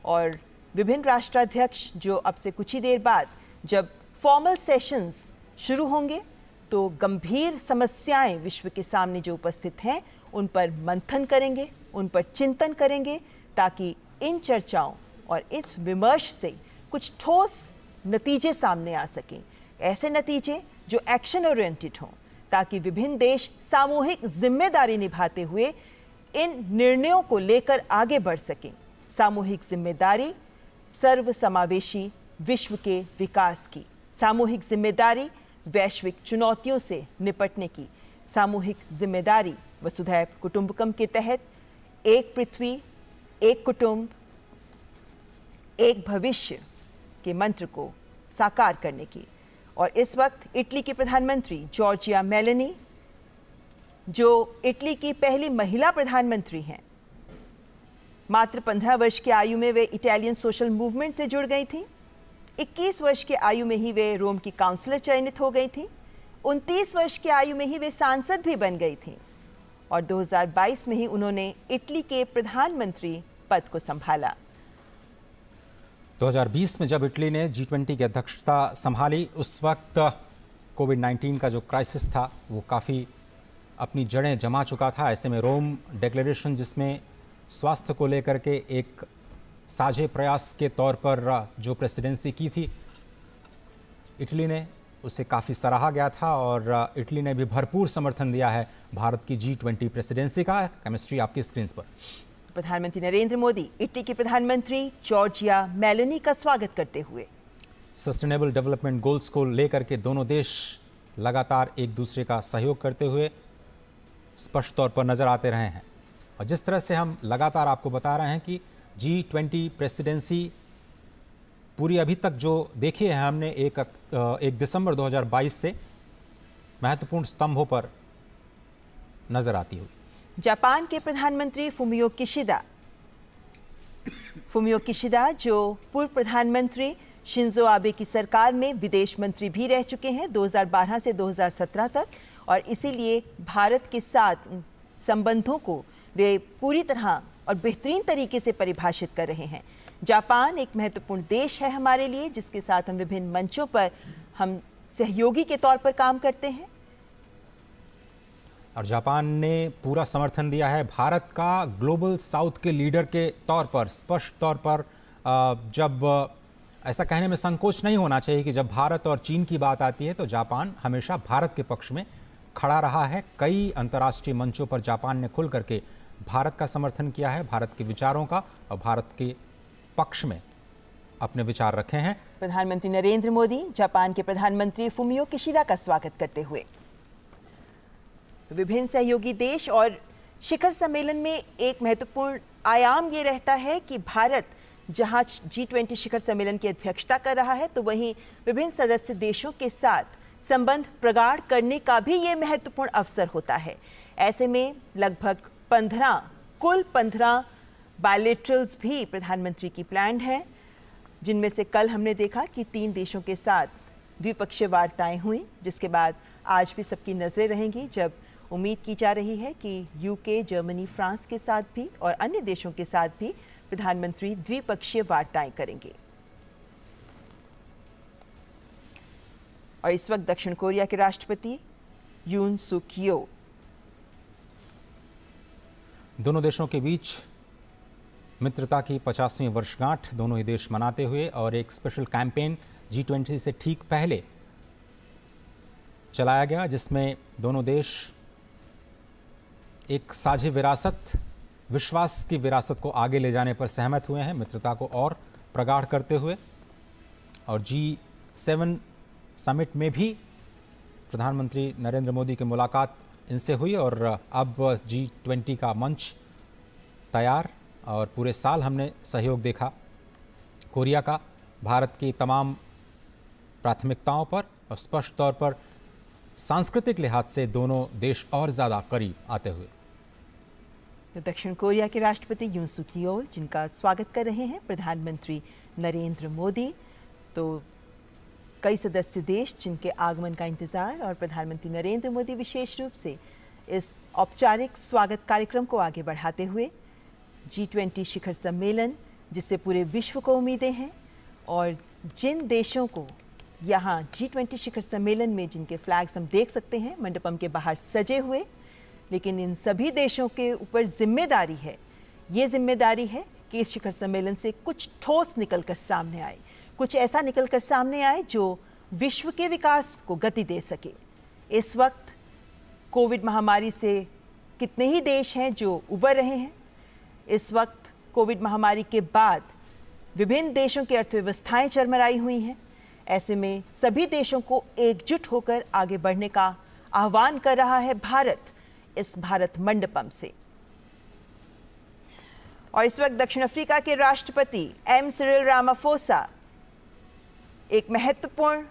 और विभिन्न राष्ट्राध्यक्ष जो अब से कुछ ही देर बाद जब फॉर्मल सेशंस शुरू होंगे तो गंभीर समस्याएं विश्व के सामने जो उपस्थित हैं उन पर मंथन करेंगे, उन पर चिंतन करेंगे, ताकि इन चर्चाओं और इस विमर्श से कुछ ठोस नतीजे सामने आ सकें, ऐसे नतीजे जो एक्शन ओरिएंटेड हों, ताकि विभिन्न देश सामूहिक जिम्मेदारी निभाते हुए इन निर्णयों को लेकर आगे बढ़ सकें। सामूहिक जिम्मेदारी सर्वसमावेशी विश्व के विकास की, सामूहिक जिम्मेदारी वैश्विक चुनौतियों से निपटने की, सामूहिक जिम्मेदारी वसुधैव कुटुंबकम के तहत एक पृथ्वी, एक कुटुंब, एक भविष्य के मंत्र को साकार करने की। और इस वक्त इटली की प्रधानमंत्री जॉर्जिया मेलोनी, जो इटली की पहली महिला प्रधानमंत्री हैं, मात्र 15 वर्ष की आयु में वे इटालियन सोशल मूवमेंट से जुड़ गई थीं। 21 वर्ष की आयु में ही वे रोम की काउंसलर चयनित हो गई थीं। 29 वर्ष की आयु में ही वे सांसद भी बन गई थीं और 2022 में ही उन्होंने इटली के प्रधानमंत्री पद को संभाला।
2020 में जब इटली ने G20 की अध्यक्षता संभाली, उस वक्त कोविड-19 का जो क्राइसिस था वो काफ़ी अपनी जड़ें जमा चुका था। ऐसे में रोम डिक्लेरेशन, जिसमें स्वास्थ्य को लेकर के एक साझे प्रयास के तौर पर जो प्रेसिडेंसी की थी, इटली ने उसे काफ़ी सराहा गया था और इटली ने भी भरपूर समर्थन दिया है भारत की G20 प्रेसिडेंसी का। केमिस्ट्री आपकी स्क्रीन पर।
प्रधानमंत्री नरेंद्र मोदी इटली की प्रधानमंत्री जॉर्जिया मेलोनी का स्वागत करते हुए
सस्टेनेबल डेवलपमेंट गोल्स को लेकर के दोनों देश लगातार एक दूसरे का सहयोग करते हुए स्पष्ट तौर पर नजर आते रहे हैं। और जिस तरह से हम लगातार आपको बता रहे हैं कि G20 प्रेसिडेंसी पूरी अभी तक जो देखी है हमने 1 दिसंबर 2022 से महत्वपूर्ण स्तंभों पर नजर आती हुई।
जापान के प्रधानमंत्री फुमियो किशिदा जो पूर्व प्रधानमंत्री शिंजो आबे की सरकार में विदेश मंत्री भी रह चुके हैं 2012 से 2017 तक, और इसीलिए भारत के साथ संबंधों को वे पूरी तरह और बेहतरीन तरीके से परिभाषित कर रहे हैं। जापान एक महत्वपूर्ण देश है हमारे लिए, जिसके साथ हम विभिन्न मंचों पर हम सहयोगी के तौर पर काम करते हैं।
और जापान ने पूरा समर्थन दिया है भारत का ग्लोबल साउथ के लीडर के तौर पर। स्पष्ट तौर पर जब ऐसा कहने में संकोच नहीं होना चाहिए कि जब भारत और चीन की बात आती है तो जापान हमेशा भारत के पक्ष में खड़ा रहा है। कई अंतर्राष्ट्रीय मंचों पर जापान ने खुल करके भारत का समर्थन किया है, भारत के विचारों का, और भारत के पक्ष में अपने विचार रखे हैं।
प्रधानमंत्री नरेंद्र मोदी जापान के प्रधानमंत्री फुमियो किशिदा का स्वागत करते हुए। विभिन्न सहयोगी देश और शिखर सम्मेलन में एक महत्वपूर्ण आयाम ये रहता है कि भारत जहां G20 शिखर सम्मेलन की अध्यक्षता कर रहा है, तो वहीं विभिन्न सदस्य देशों के साथ संबंध प्रगाढ़ करने का भी ये महत्वपूर्ण अवसर होता है। ऐसे में लगभग 15 बायलैटरल्स भी प्रधानमंत्री की प्लान्ड है, जिनमें से कल हमने देखा कि 3 देशों के साथ द्विपक्षीय वार्ताएं हुई, जिसके बाद आज भी सबकी नजरें रहेंगी, जब उम्मीद की जा रही है कि यूके, जर्मनी, फ्रांस के साथ भी और अन्य देशों के साथ भी प्रधानमंत्री द्विपक्षीय वार्ताएं करेंगे। और इस वक्त दक्षिण कोरिया के राष्ट्रपति यून सुक योल
दोनों देशों के बीच मित्रता की 50वीं वर्षगांठ दोनों ही देश मनाते हुए और एक स्पेशल कैंपेन G20 से ठीक पहले चलाया गया, जिसमें दोनों देश एक साझी विरासत, विश्वास की विरासत को आगे ले जाने पर सहमत हुए हैं, मित्रता को और प्रगाढ़ करते हुए। और G7 समिट में भी प्रधानमंत्री नरेंद्र मोदी की मुलाकात इनसे हुई और अब G20 का मंच तैयार, और पूरे साल हमने सहयोग देखा कोरिया का भारत की तमाम प्राथमिकताओं पर, और स्पष्ट तौर पर सांस्कृतिक लिहाज से दोनों देश और ज़्यादा करीब आते हुए।
तो दक्षिण कोरिया के राष्ट्रपति यून सुक योल, जिनका स्वागत कर रहे हैं प्रधानमंत्री नरेंद्र मोदी, तो कई सदस्य देश जिनके आगमन का इंतजार, और प्रधानमंत्री नरेंद्र मोदी विशेष रूप से इस औपचारिक स्वागत कार्यक्रम को आगे बढ़ाते हुए G20 शिखर सम्मेलन, जिससे पूरे विश्व को उम्मीदें हैं, और जिन देशों को यहाँ G20 शिखर सम्मेलन में जिनके फ्लैग्स हम देख सकते हैं मंडपम के बाहर सजे हुए, लेकिन इन सभी देशों के ऊपर जिम्मेदारी है, ये जिम्मेदारी है कि इस शिखर सम्मेलन से कुछ ठोस निकलकर सामने आए, कुछ ऐसा निकलकर सामने आए जो विश्व के विकास को गति दे सके। इस वक्त कोविड महामारी से कितने ही देश हैं जो उबर रहे हैं। इस वक्त कोविड महामारी के बाद विभिन्न देशों की अर्थव्यवस्थाएं चरमराई हुई हैं। ऐसे में सभी देशों को एकजुट होकर आगे बढ़ने का आह्वान कर रहा है भारत इस भारत मंडपम से। और इस वक्त दक्षिण अफ्रीका के राष्ट्रपति एम सिरिल रामाफोसा एक महत्वपूर्ण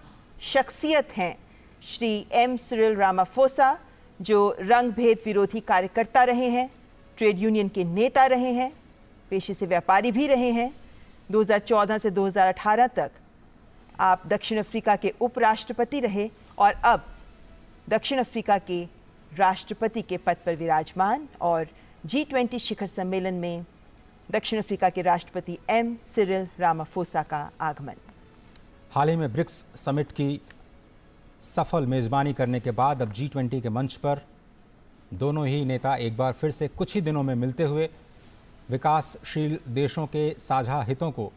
शख्सियत हैं। श्री एम सिरिल रामाफोसा जो रंग भेद विरोधी कार्यकर्ता रहे हैं, ट्रेड यूनियन के नेता रहे हैं, पेशे से व्यापारी भी रहे हैं। 2014 से 2018 तक आप दक्षिण अफ्रीका के उपराष्ट्रपति रहे और अब दक्षिण अफ्रीका के राष्ट्रपति के पद पर विराजमान। और G20 शिखर सम्मेलन में दक्षिण अफ्रीका के राष्ट्रपति एम सिरिल रामाफोसा का आगमन।
हाल ही में ब्रिक्स समिट की सफल मेज़बानी करने के बाद अब G20 के मंच पर दोनों ही नेता एक बार फिर से कुछ ही दिनों में मिलते हुए विकासशील देशों के साझा हितों को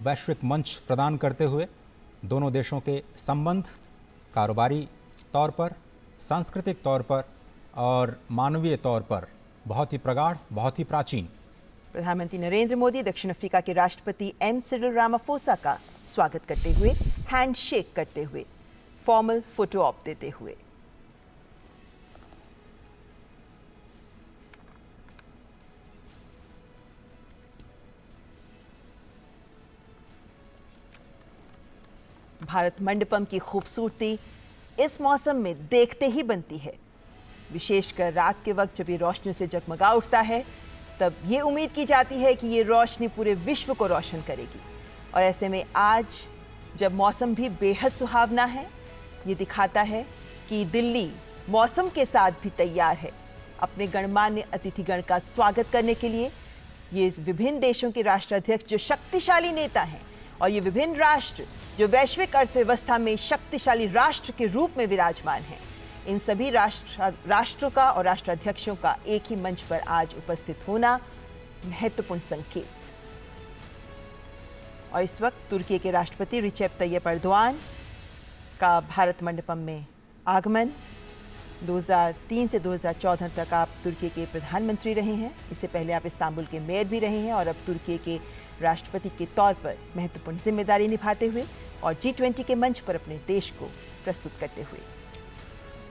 वैश्विक मंच प्रदान करते हुए दोनों देशों के संबंध कारोबारी तौर पर, सांस्कृतिक तौर पर और मानवीय तौर पर बहुत ही प्रगाढ़, बहुत ही प्राचीन।
प्रधानमंत्री नरेंद्र मोदी दक्षिण अफ्रीका के राष्ट्रपति एम सिरिल रामाफोसा का स्वागत करते हुए, हैंडशेक करते हुए, फॉर्मल फोटो ऑप देते हुए। भारत मंडपम की खूबसूरती इस मौसम में देखते ही बनती है, विशेषकर रात के वक्त जब ये रोशनी से जगमगा उठता है, तब ये उम्मीद की जाती है कि ये रोशनी पूरे विश्व को रोशन करेगी। और ऐसे में आज जब मौसम भी बेहद सुहावना है, ये दिखाता है कि दिल्ली मौसम के साथ भी तैयार है अपने गणमान्य अतिथिगण का स्वागत करने के लिए। ये विभिन्न देशों के राष्ट्राध्यक्ष जो शक्तिशाली नेता हैं और ये विभिन्न राष्ट्र जो वैश्विक अर्थव्यवस्था में शक्तिशाली राष्ट्र के रूप में विराजमान हैं, इन सभी राष्ट्रों का और राष्ट्राध्यक्षों का एक ही मंच पर आज उपस्थित होना महत्वपूर्ण संकेत। और इस वक्त तुर्की के राष्ट्रपति रिसेप तैयप एर्दोआन का भारत मंडपम में आगमन। 2003 से 2014 तक आप तुर्की के प्रधानमंत्री रहे हैं। इससे पहले आप इस्तांबुल के मेयर भी रहे हैं और अब तुर्की के राष्ट्रपति के तौर पर महत्वपूर्ण जिम्मेदारी निभाते हुए और G20 के मंच पर अपने देश को प्रस्तुत करते हुए।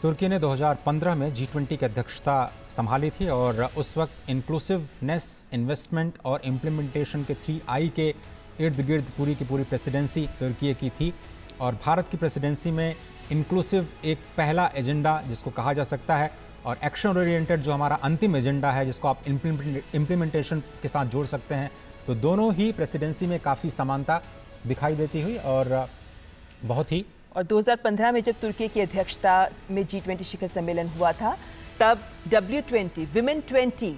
तुर्की ने 2015 में G20 की अध्यक्षता संभाली थी और उस वक्त इंक्लूसिवनेस, इन्वेस्टमेंट और इम्प्लीमेंटेशन के 3I के इर्द गिर्द पूरी की पूरी प्रेसिडेंसी तुर्की की थी। और भारत की प्रेसिडेंसी में इंक्लूसिव एक पहला एजेंडा जिसको कहा जा सकता है और एक्शन ओरिएंटेड जो हमारा अंतिम एजेंडा है जिसको आप इम्प्लीमेंटेशन के साथ जोड़ सकते हैं। तो दोनों ही प्रेसिडेंसी में काफ़ी समानता दिखाई देती हुई और बहुत ही।
और 2015 में जब तुर्की की अध्यक्षता में G20 शिखर सम्मेलन हुआ था तब W20 विमेन 20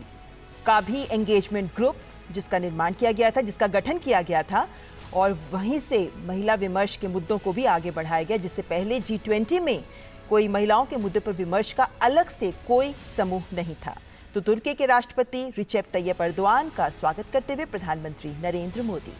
का भी एंगेजमेंट ग्रुप जिसका निर्माण किया गया था, जिसका गठन किया गया था और वहीं से महिला विमर्श के मुद्दों को भी आगे बढ़ाया गया, जिससे पहले G20 में कोई महिलाओं के मुद्दे पर विमर्श का अलग से कोई समूह नहीं था। तो तुर्की के राष्ट्रपति रिसेप तैयप एर्दोआन का स्वागत करते हुए प्रधानमंत्री नरेंद्र मोदी।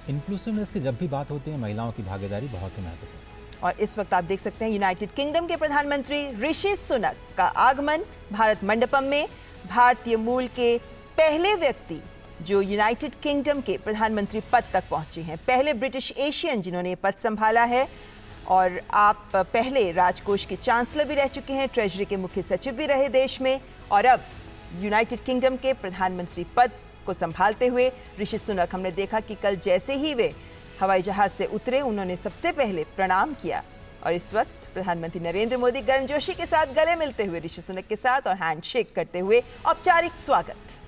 इंक्लूसिवनेस की जब भी बात होती है महिलाओं की भागीदारी बहुत ही महत्वपूर्ण।
और इस वक्त आप देख सकते हैं यूनाइटेड किंगडम के प्रधानमंत्री ऋषि सुनक का आगमन भारत मंडपम में। भारतीय मूल के पहले व्यक्ति जो यूनाइटेड किंगडम के प्रधानमंत्री पद तक पहुंचे हैं, पहले ब्रिटिश एशियन जिन्होंने पद संभाला है। और आप पहले राजकोष के चांसलर भी रह चुके हैं, ट्रेजरी के मुख्य सचिव भी रहे देश में और अब यूनाइटेड किंगडम के प्रधानमंत्री पद को संभालते हुए ऋषि सुनक, हमने देखा कि कल जैसे ही वे हवाई जहाज से उतरे उन्होंने सबसे पहले प्रणाम किया और इस वक्त प्रधानमंत्री नरेंद्र मोदी गर्मजोशी के साथ गले मिलते हुए ऋषि सुनक के साथ और हैंडशेक करते हुए औपचारिक स्वागत।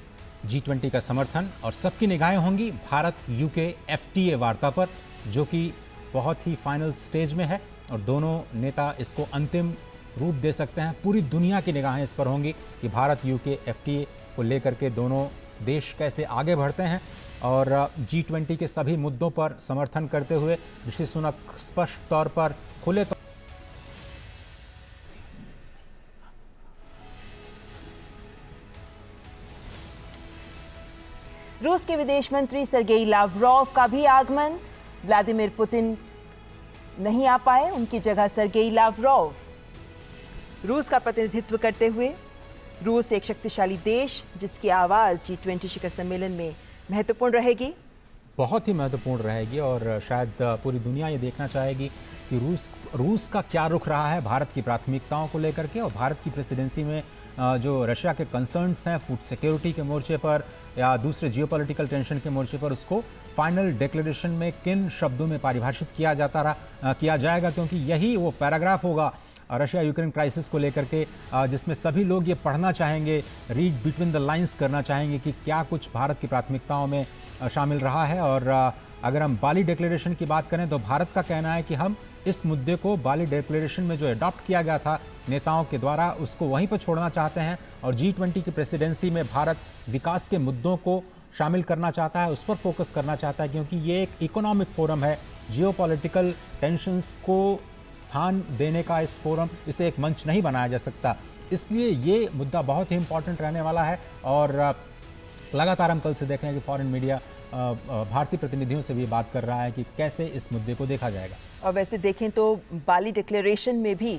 G20 का समर्थन और सबकी निगाहें होंगी भारत यूके FTA वार्ता पर जो कि बहुत ही फाइनल स्टेज में है और दोनों नेता इसको अंतिम रूप दे सकते हैं। पूरी दुनिया की निगाहें इस पर होंगी कि भारत यूके FTA को लेकर के दोनों देश कैसे आगे बढ़ते हैं और G20 के सभी मुद्दों पर समर्थन करते हुए ऋषि सुनक स्पष्ट तौर पर खुले तौर
रूस के विदेश मंत्री सर्गेई लावरोव का भी आगमन। व्लादिमीर पुतिन नहीं आ पाए, उनकी जगह सर्गेई लावरोव रूस का प्रतिनिधित्व करते हुए। रूस एक शक्तिशाली देश जिसकी आवाज G20 शिखर सम्मेलन में महत्वपूर्ण रहेगी,
बहुत ही महत्वपूर्ण रहेगी और शायद पूरी दुनिया ये देखना चाहेगी कि रूस का क्या रुख रहा है भारत की प्राथमिकताओं को लेकर के और भारत की प्रेसिडेंसी में जो रशिया के कंसर्न्स हैं फूड सिक्योरिटी के मोर्चे पर या दूसरे जियोपॉलिटिकल टेंशन के मोर्चे पर उसको फाइनल डिक्लेरेशन में किन शब्दों में परिभाषित किया जाएगा, क्योंकि यही वो पैराग्राफ होगा रशिया यूक्रेन क्राइसिस को लेकर के जिसमें सभी लोग ये पढ़ना चाहेंगे, रीड बिटवीन द लाइंस करना चाहेंगे कि क्या कुछ भारत की प्राथमिकताओं में शामिल रहा है। और अगर हम बाली डिक्लेरेशन की बात करें तो भारत का कहना है कि हम इस मुद्दे को बाली डिक्लेरेशन में जो अडॉप्ट किया गया था नेताओं के द्वारा उसको वहीं पर छोड़ना चाहते हैं और G20 की प्रेसिडेंसी में भारत विकास के मुद्दों को शामिल करना चाहता है, उस पर फोकस करना चाहता है, क्योंकि ये एक इकोनॉमिक फोरम है। जियोपॉलिटिकल टेंशंस को स्थान देने का इस फोरम, इसे एक मंच नहीं बनाया जा सकता, इसलिए ये मुद्दा बहुत ही इंपॉर्टेंट रहने वाला है। और लगातार हम कल से देख रहे हैं कि फॉरेन मीडिया भारतीय प्रतिनिधियों से भी बात कर रहा है कि कैसे इस मुद्दे को देखा जाएगा।
और वैसे देखें तो बाली डिक्लेरेशन में भी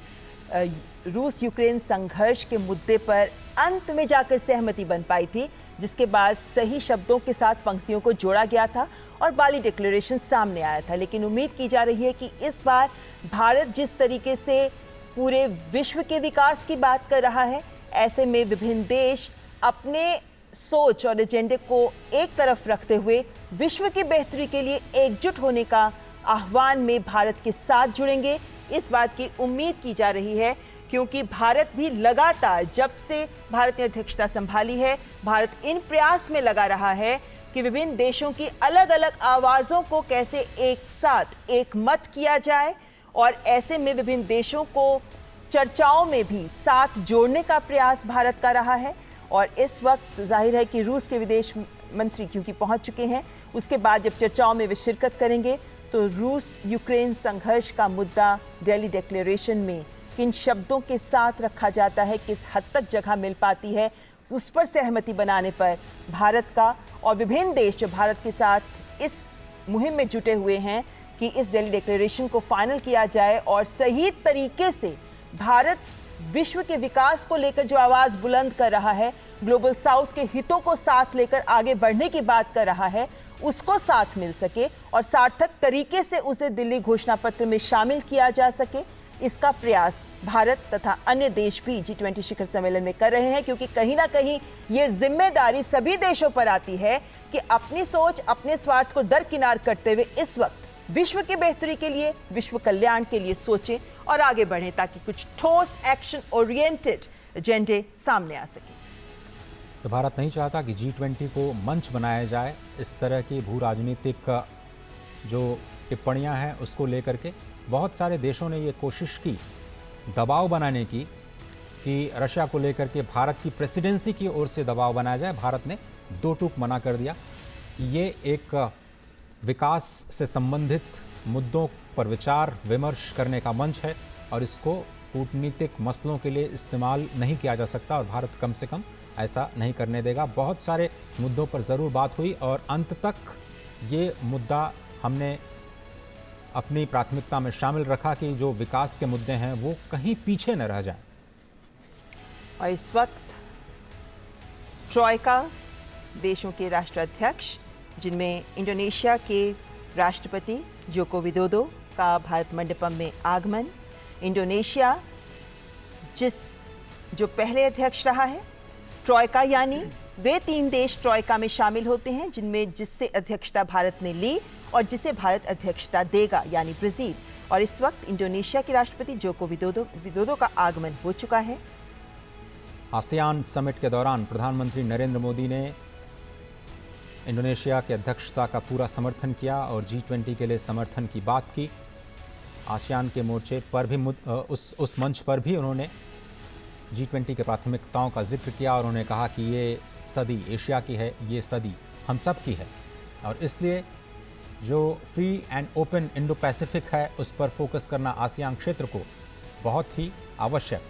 रूस यूक्रेन संघर्ष के मुद्दे पर अंत में जाकर सहमति बन पाई थी, जिसके बाद सही शब्दों के साथ पंक्तियों को जोड़ा गया था और बाली डिक्लेरेशन सामने आया था। लेकिन उम्मीद की जा रही है कि इस बार भारत जिस तरीके से पूरे विश्व के विकास की बात कर रहा है, ऐसे में विभिन्न देश अपने सोच और एजेंडे को एक तरफ रखते हुए विश्व की बेहतरी के लिए एकजुट होने का आह्वान में भारत के साथ जुड़ेंगे। इस बात की उम्मीद की जा रही है क्योंकि भारत भी लगातार जब से भारत ने अध्यक्षता संभाली है, भारत इन प्रयास में लगा रहा है कि विभिन्न देशों की अलग अलग आवाज़ों को कैसे एक साथ एक मत किया जाए और ऐसे में विभिन्न देशों को चर्चाओं में भी साथ जोड़ने का प्रयास भारत का रहा है। और इस वक्त जाहिर है कि रूस के विदेश मंत्री क्योंकि पहुंच चुके हैं, उसके बाद जब चर्चाओं में वे शिरकत करेंगे तो रूस यूक्रेन संघर्ष का मुद्दा दिल्ली डिक्लेरेशन में किन शब्दों के साथ रखा जाता है, किस हद तक जगह मिल पाती है, उस पर सहमति बनाने पर भारत का और विभिन्न देश जो भारत के साथ इस मुहिम में जुटे हुए हैं कि इस दिल्ली डिक्लेरेशन को फाइनल किया जाए और सही तरीके से भारत विश्व के विकास को लेकर जो आवाज बुलंद कर रहा है, ग्लोबल साउथ के हितों को साथ लेकर आगे बढ़ने की बात कर रहा है, उसको साथ मिल सके और सार्थक तरीके से उसे दिल्ली घोषणा पत्र में शामिल किया जा सके, इसका प्रयास भारत तथा अन्य देश भी G20 शिखर सम्मेलन में कर रहे हैं, क्योंकि कहीं ना कहीं ये जिम्मेदारी सभी देशों पर आती है कि अपनी सोच, अपने स्वार्थ को दरकिनार करते हुए इस वक्त विश्व की बेहतरी के लिए, विश्व कल्याण के लिए सोचें और आगे बढ़ें, ताकि कुछ ठोस एक्शन ओरिएंटेड एजेंडे सामने आ सके।
तो भारत नहीं चाहता कि G20 को मंच बनाया जाए इस तरह की भू राजनीतिक जो टिप्पणियां हैं उसको लेकर के। बहुत सारे देशों ने ये कोशिश की दबाव बनाने की कि रशिया को लेकर के भारत की प्रेसिडेंसी की ओर से दबाव बनाया जाए। भारत ने दो टूक मना कर दिया कि ये एक विकास से संबंधित मुद्दों पर विचार विमर्श करने का मंच है और इसको कूटनीतिक मसलों के लिए इस्तेमाल नहीं किया जा सकता और भारत कम से कम ऐसा नहीं करने देगा। बहुत सारे मुद्दों पर ज़रूर बात हुई और अंत तक ये मुद्दा हमने अपनी प्राथमिकता में शामिल रखा कि जो विकास के मुद्दे हैं वो कहीं पीछे न रह जाएं।
और इस वक्त ट्रॉयका देशों के राष्ट्राध्यक्ष, जिनमें इंडोनेशिया के राष्ट्रपति जोको विदोदो का भारत मंडपम में आगमन, इंडोनेशिया जो पहले अध्यक्ष रहा है ट्रॉयका, यानी वे 3 देश ट्रॉयका में शामिल होते हैं जिससे अध्यक्षता भारत ने ली और जिसे भारत अध्यक्षता देगा, यानी ब्राजील। और इस वक्त इंडोनेशिया के राष्ट्रपति जोको विदोदो का आगमन हो चुका है।
आसियान समिट के दौरान प्रधानमंत्री नरेंद्र मोदी ने इंडोनेशिया की अध्यक्षता का पूरा समर्थन किया और G20 के लिए समर्थन की बात की। आसियान के मोर्चे पर भी उस मंच पर भी उन्होंने G20 के प्राथमिकताओं का जिक्र किया और उन्होंने कहा कि ये सदी एशिया की है, ये सदी हम सब की है और इसलिए जो free and open Indo Pacific है उस पर फोकस करना आसियान क्षेत्र को बहुत ही आवश्यक।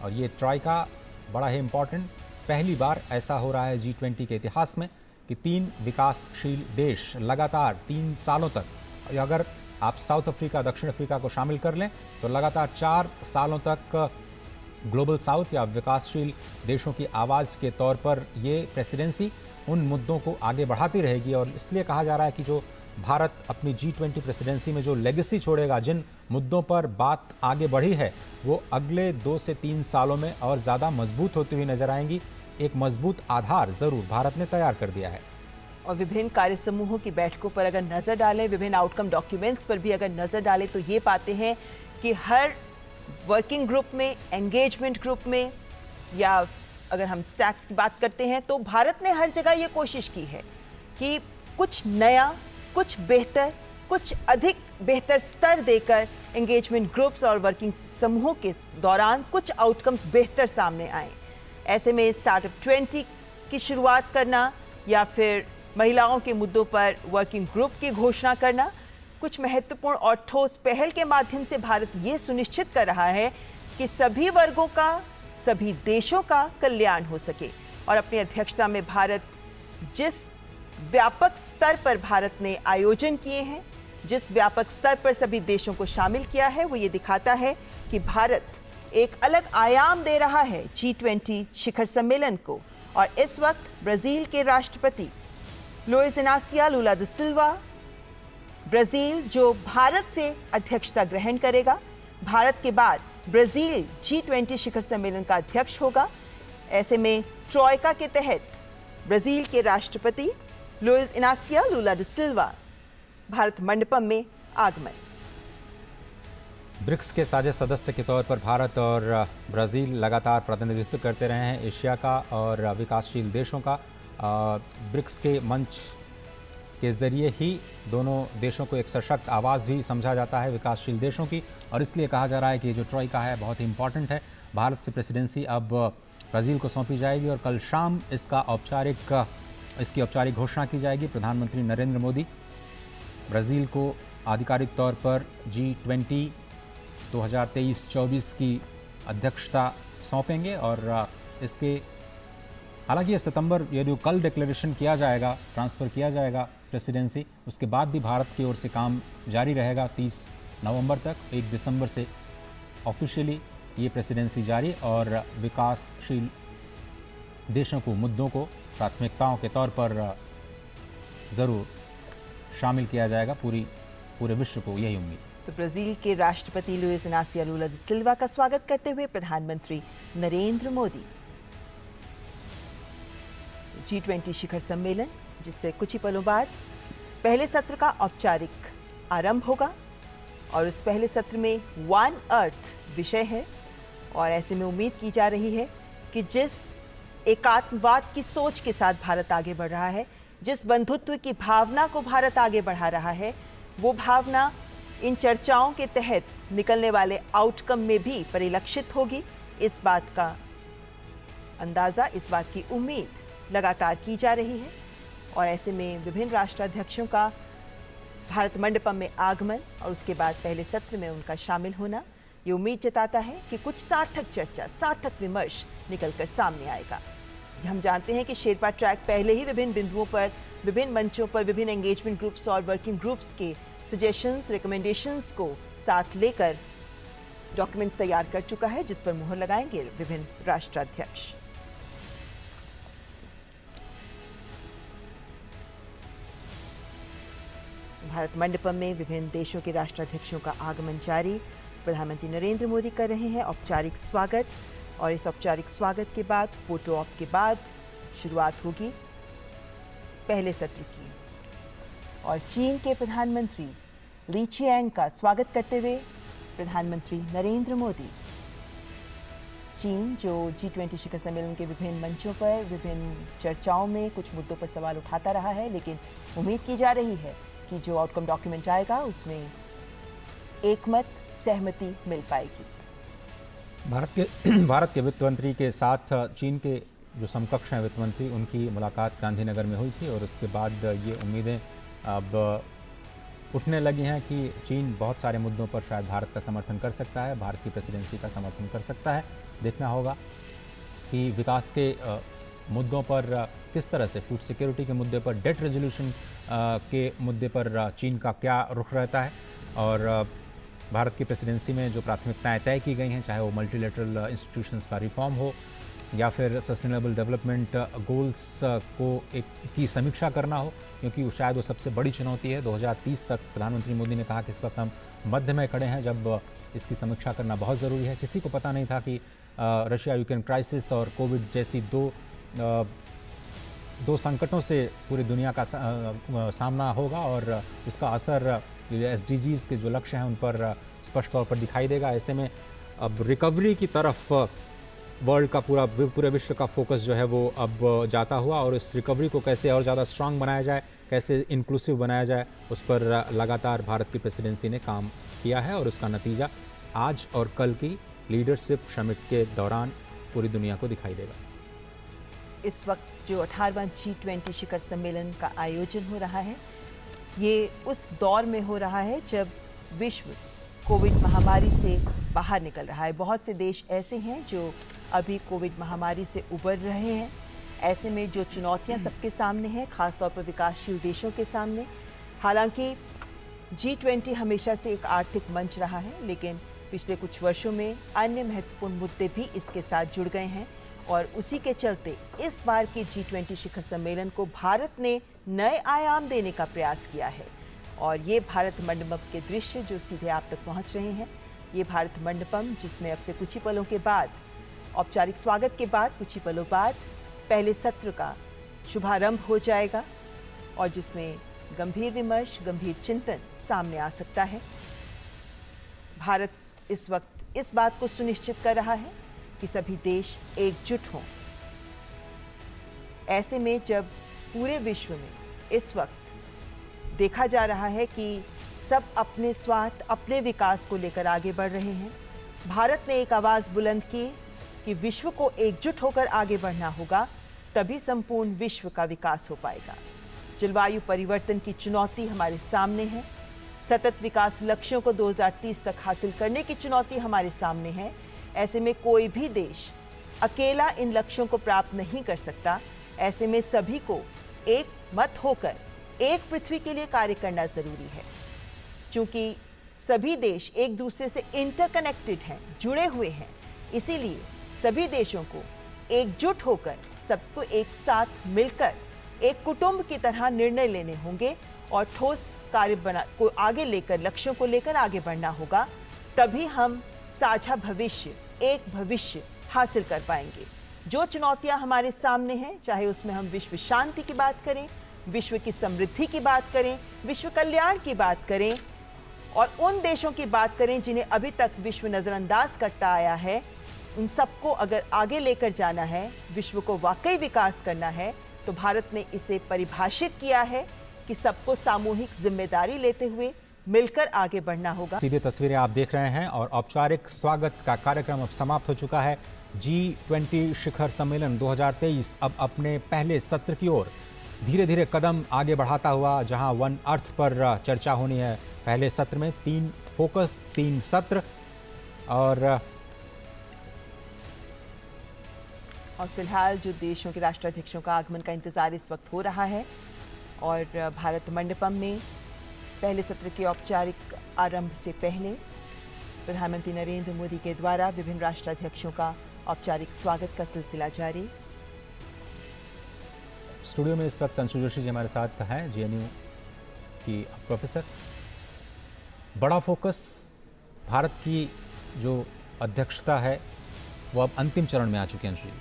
और ये ट्रॉयका बड़ा ही इम्पॉर्टेंट, पहली बार ऐसा हो रहा है G20 के इतिहास में कि 3 विकासशील देश लगातार 3 सालों तक, अगर आप साउथ अफ्रीका, दक्षिण अफ्रीका को शामिल कर लें तो लगातार 4 सालों तक ग्लोबल साउथ या विकासशील देशों की आवाज़ के तौर पर ये प्रेसिडेंसी उन मुद्दों को आगे बढ़ाती रहेगी। और इसलिए कहा जा रहा है कि जो भारत अपनी G20 प्रेसिडेंसी में जो लेगेसी छोड़ेगा, जिन मुद्दों पर बात आगे बढ़ी है, वो अगले 2 से 3 सालों में और ज़्यादा मजबूत होती हुई नजर आएंगी। एक मजबूत आधार ज़रूर भारत ने तैयार कर दिया है।
और विभिन्न कार्य समूहों की बैठकों पर अगर नज़र डालें, विभिन्न आउटकम डॉक्यूमेंट्स पर भी अगर नज़र डालें तो ये पाते हैं कि हर वर्किंग ग्रुप में, एंगेजमेंट ग्रुप में, या अगर हम स्टैक्स की बात करते हैं तो भारत ने हर जगह ये कोशिश की है कि कुछ नया, कुछ बेहतर, कुछ अधिक बेहतर स्तर देकर एंगेजमेंट ग्रुप्स और वर्किंग समूहों के दौरान कुछ आउटकम्स बेहतर सामने आए। ऐसे में स्टार्टअप 20 की शुरुआत करना या फिर महिलाओं के मुद्दों पर वर्किंग ग्रुप की घोषणा करना, कुछ महत्वपूर्ण और ठोस पहल के माध्यम से भारत ये सुनिश्चित कर रहा है कि सभी वर्गों का, सभी देशों का कल्याण हो सके। और अपनी अध्यक्षता में भारत जिस व्यापक स्तर पर भारत ने आयोजन किए हैं, जिस व्यापक स्तर पर सभी देशों को शामिल किया है, वो ये दिखाता है कि भारत एक अलग आयाम दे रहा है G20 शिखर सम्मेलन को। और इस वक्त ब्राजील के राष्ट्रपति लुइस इनासियो लुला दा सिल्वा, ब्राजील जो भारत से अध्यक्षता ग्रहण करेगा, भारत के बाद ब्राजील G20 शिखर सम्मेलन का अध्यक्ष होगा। ऐसे में ट्रॉयका के तहत ब्राजील के राष्ट्रपति लुइस इनासियो लुला दा सिल्वा भारत मंडपम में आगमन।
ब्रिक्स के साझे सदस्य के तौर पर भारत और ब्राज़ील लगातार प्रतिनिधित्व करते रहे हैं एशिया का और विकासशील देशों का। ब्रिक्स के मंच के ज़रिए ही दोनों देशों को एक सशक्त आवाज़ भी समझा जाता है विकासशील देशों की, और इसलिए कहा जा रहा है कि जो ट्रॉयका है बहुत ही इम्पॉर्टेंट है। भारत से प्रेसिडेंसी अब ब्राज़ील को सौंपी जाएगी और कल शाम इसकी औपचारिक घोषणा की जाएगी। प्रधानमंत्री नरेंद्र मोदी ब्राज़ील को आधिकारिक तौर पर G20 2023-24 की अध्यक्षता सौंपेंगे और इसके हालांकि ये सितंबर, यदि कल डिक्लेरेशन किया जाएगा, ट्रांसफ़र किया जाएगा प्रेसिडेंसी, उसके बाद भी भारत की ओर से काम जारी रहेगा 30 नवंबर तक। 1 दिसंबर से ऑफिशियली ये प्रेसिडेंसी जारी और विकासशील देशों को मुद्दों को प्राथमिकताओं के तौर पर ज़रूर शामिल किया जाएगा। पूरे विश्व को यही उम्मीद।
तो ब्राजील के राष्ट्रपति लुइस इनासियो लुला दा सिल्वा का स्वागत करते हुए प्रधानमंत्री नरेंद्र मोदी। G20 शिखर सम्मेलन, जिससे कुछ ही पलों बाद पहले सत्र का औपचारिक आरंभ होगा और उस पहले सत्र में वन अर्थ विषय है और ऐसे में उम्मीद की जा रही है कि जिस एकात्मवाद की सोच के साथ भारत आगे बढ़ रहा है, जिस बंधुत्व की भावना को भारत आगे बढ़ा रहा है, वो भावना इन चर्चाओं के तहत निकलने वाले आउटकम में भी परिलक्षित होगी। इस बात का अंदाजा, इस बात की उम्मीद लगातार की जा रही है और ऐसे में विभिन्न राष्ट्राध्यक्षों का भारत मंडपम में आगमन और उसके बाद पहले सत्र में उनका शामिल होना ये उम्मीद जताता है कि कुछ सार्थक चर्चा, सार्थक विमर्श निकलकर सामने आएगा। हम जानते हैं कि शेरपा ट्रैक पहले ही विभिन्न बिंदुओं पर, विभिन्न मंचों पर, विभिन्न एंगेजमेंट ग्रुप्स और वर्किंग ग्रुप्स के सजेशंस, रिकमेंडेशंस को साथ लेकर डॉक्यूमेंट्स तैयार कर चुका है, जिस पर मुहर लगाएंगे विभिन्न राष्ट्राध्यक्ष। भारत मंडपम में विभिन्न देशों के राष्ट्राध्यक्षों का आगमन जारी। प्रधानमंत्री नरेंद्र मोदी कर रहे हैं औपचारिक स्वागत और इस औपचारिक स्वागत के बाद फोटो ऑप के बाद शुरुआत होगी पहले सत्र की। और चीन के प्रधानमंत्री ली चियांग का स्वागत करते हुए प्रधानमंत्री नरेंद्र मोदी। चीन जो G20 शिखर सम्मेलन के विभिन्न मंचों पर, विभिन्न चर्चाओं में कुछ मुद्दों पर सवाल उठाता रहा है, लेकिन उम्मीद की जा रही है कि जो आउटकम डॉक्यूमेंट आएगा उसमें एकमत, सहमति मिल पाएगी।
भारत के वित्त मंत्री के साथ चीन के जो समकक्ष हैं वित्त मंत्री, उनकी मुलाकात गांधीनगर में हुई थी और उसके बाद ये उम्मीदें अब उठने लगी हैं कि चीन बहुत सारे मुद्दों पर शायद भारत का समर्थन कर सकता है, भारत की प्रेसिडेंसी का समर्थन कर सकता है। देखना होगा कि विकास के मुद्दों पर किस तरह से, फूड सिक्योरिटी के मुद्दे पर, डेट रेजोल्यूशन के मुद्दे पर चीन का क्या रुख रहता है और भारत की प्रेसिडेंसी में जो प्राथमिकताएं तय की गई हैं, चाहे वो मल्टीलेटरल इंस्टीट्यूशंस का रिफॉर्म हो या फिर सस्टेनेबल डेवलपमेंट गोल्स की समीक्षा करना हो, क्योंकि शायद वो सबसे बड़ी चुनौती है। 2030 तक प्रधानमंत्री मोदी ने कहा कि इस वक्त हम मध्य में खड़े हैं जब इसकी समीक्षा करना बहुत ज़रूरी है। किसी को पता नहीं था कि रशिया यूक्रेन क्राइसिस और कोविड जैसी दो संकटों से पूरी दुनिया का सामना होगा और उसका असर SDGs के जो लक्ष्य हैं उन पर स्पष्ट तौर पर दिखाई देगा। ऐसे में अब रिकवरी की तरफ वर्ल्ड का पूरे विश्व का फोकस जो है वो अब जाता हुआ और इस रिकवरी को कैसे और ज़्यादा स्ट्रांग बनाया जाए, कैसे इंक्लूसिव बनाया जाए, उस पर लगातार भारत की प्रेसिडेंसी ने काम किया है और उसका नतीजा आज और कल की लीडरशिप समिट के दौरान पूरी दुनिया को दिखाई देगा।
इस वक्त जो 18वां G20 शिखर सम्मेलन का आयोजन हो रहा है, ये उस दौर में हो रहा है जब विश्व कोविड महामारी से बाहर निकल रहा है। बहुत से देश ऐसे हैं जो अभी कोविड महामारी से उबर रहे हैं। ऐसे में जो चुनौतियां सबके सामने हैं, खासतौर पर विकासशील देशों के सामने, हालांकि G20 हमेशा से एक आर्थिक मंच रहा है, लेकिन पिछले कुछ वर्षों में अन्य महत्वपूर्ण मुद्दे भी इसके साथ जुड़ गए हैं और उसी के चलते इस बार के G20 शिखर सम्मेलन को भारत ने नए आयाम देने का प्रयास किया है। और ये भारत मंडपम के दृश्य जो सीधे आप तक पहुंच रहे हैं, ये भारत मंडपम जिसमें अब से कुछ ही पलों के बाद, औपचारिक स्वागत के बाद कुछ ही पलों बाद पहले सत्र का शुभारंभ हो जाएगा और जिसमें गंभीर विमर्श, गंभीर चिंतन सामने आ सकता है। भारत इस वक्त इस बात को सुनिश्चित कर रहा है कि सभी देश एकजुट हों। ऐसे में जब पूरे विश्व में इस वक्त देखा जा रहा है कि सब अपने स्वार्थ, अपने विकास को लेकर आगे बढ़ रहे हैं, भारत ने एक आवाज़ बुलंद की कि विश्व को एकजुट होकर आगे बढ़ना होगा, तभी संपूर्ण विश्व का विकास हो पाएगा। जलवायु परिवर्तन की चुनौती हमारे सामने है, सतत विकास लक्ष्यों को 2030 तक हासिल करने की चुनौती हमारे सामने है। ऐसे में कोई भी देश अकेला इन लक्ष्यों को प्राप्त नहीं कर सकता। ऐसे में सभी को एक मत होकर एक पृथ्वी के लिए कार्य करना जरूरी है, क्योंकि सभी देश एक दूसरे से इंटरकनेक्टेड हैं, जुड़े हुए हैं। इसीलिए सभी देशों को एकजुट होकर, सबको एक साथ मिलकर एक कुटुंब की तरह निर्णय लेने होंगे और ठोस कार्य को आगे लेकर, लक्ष्यों को लेकर आगे बढ़ना होगा। तभी हम साझा भविष्य, एक भविष्य हासिल कर पाएंगे। जो चुनौतियां हमारे सामने हैं, चाहे उसमें हम विश्व शांति की बात करें, विश्व की समृद्धि की बात करें, विश्व कल्याण की बात करें और उन देशों की बात करें जिन्हें अभी तक विश्व नजरअंदाज करता आया है, उन सबको अगर आगे लेकर जाना है, विश्व को वाकई विकास करना है, तो भारत ने इसे परिभाषित किया है कि सबको सामूहिक जिम्मेदारी लेते हुए मिलकर आगे बढ़ना होगा।
सीधे तस्वीरें आप देख रहे हैं और औपचारिक स्वागत का कार्यक्रम अब समाप्त हो चुका है। G20 शिखर सम्मेलन 2023 अब अपने पहले सत्र की ओर धीरे धीरे कदम आगे बढ़ाता हुआ, जहां वन अर्थ पर चर्चा होनी है। पहले सत्र में 3 फोकस, 3 सत्र और
फिलहाल जो देशों के राष्ट्राध्यक्षों का आगमन का इंतजार इस वक्त हो रहा है और भारत मंडपम में पहले सत्र के औपचारिक आरंभ से पहले प्रधानमंत्री नरेंद्र मोदी के द्वारा विभिन्न राष्ट्राध्यक्षों का औपचारिक स्वागत का सिलसिला जारी।
स्टूडियो में इस वक्त अंशु जोशी जी हमारे साथ हैं, JNU की प्रोफेसर। बड़ा फोकस, भारत की जो अध्यक्षता है वो अब अंतिम चरण में आ चुकी है अंशु जी।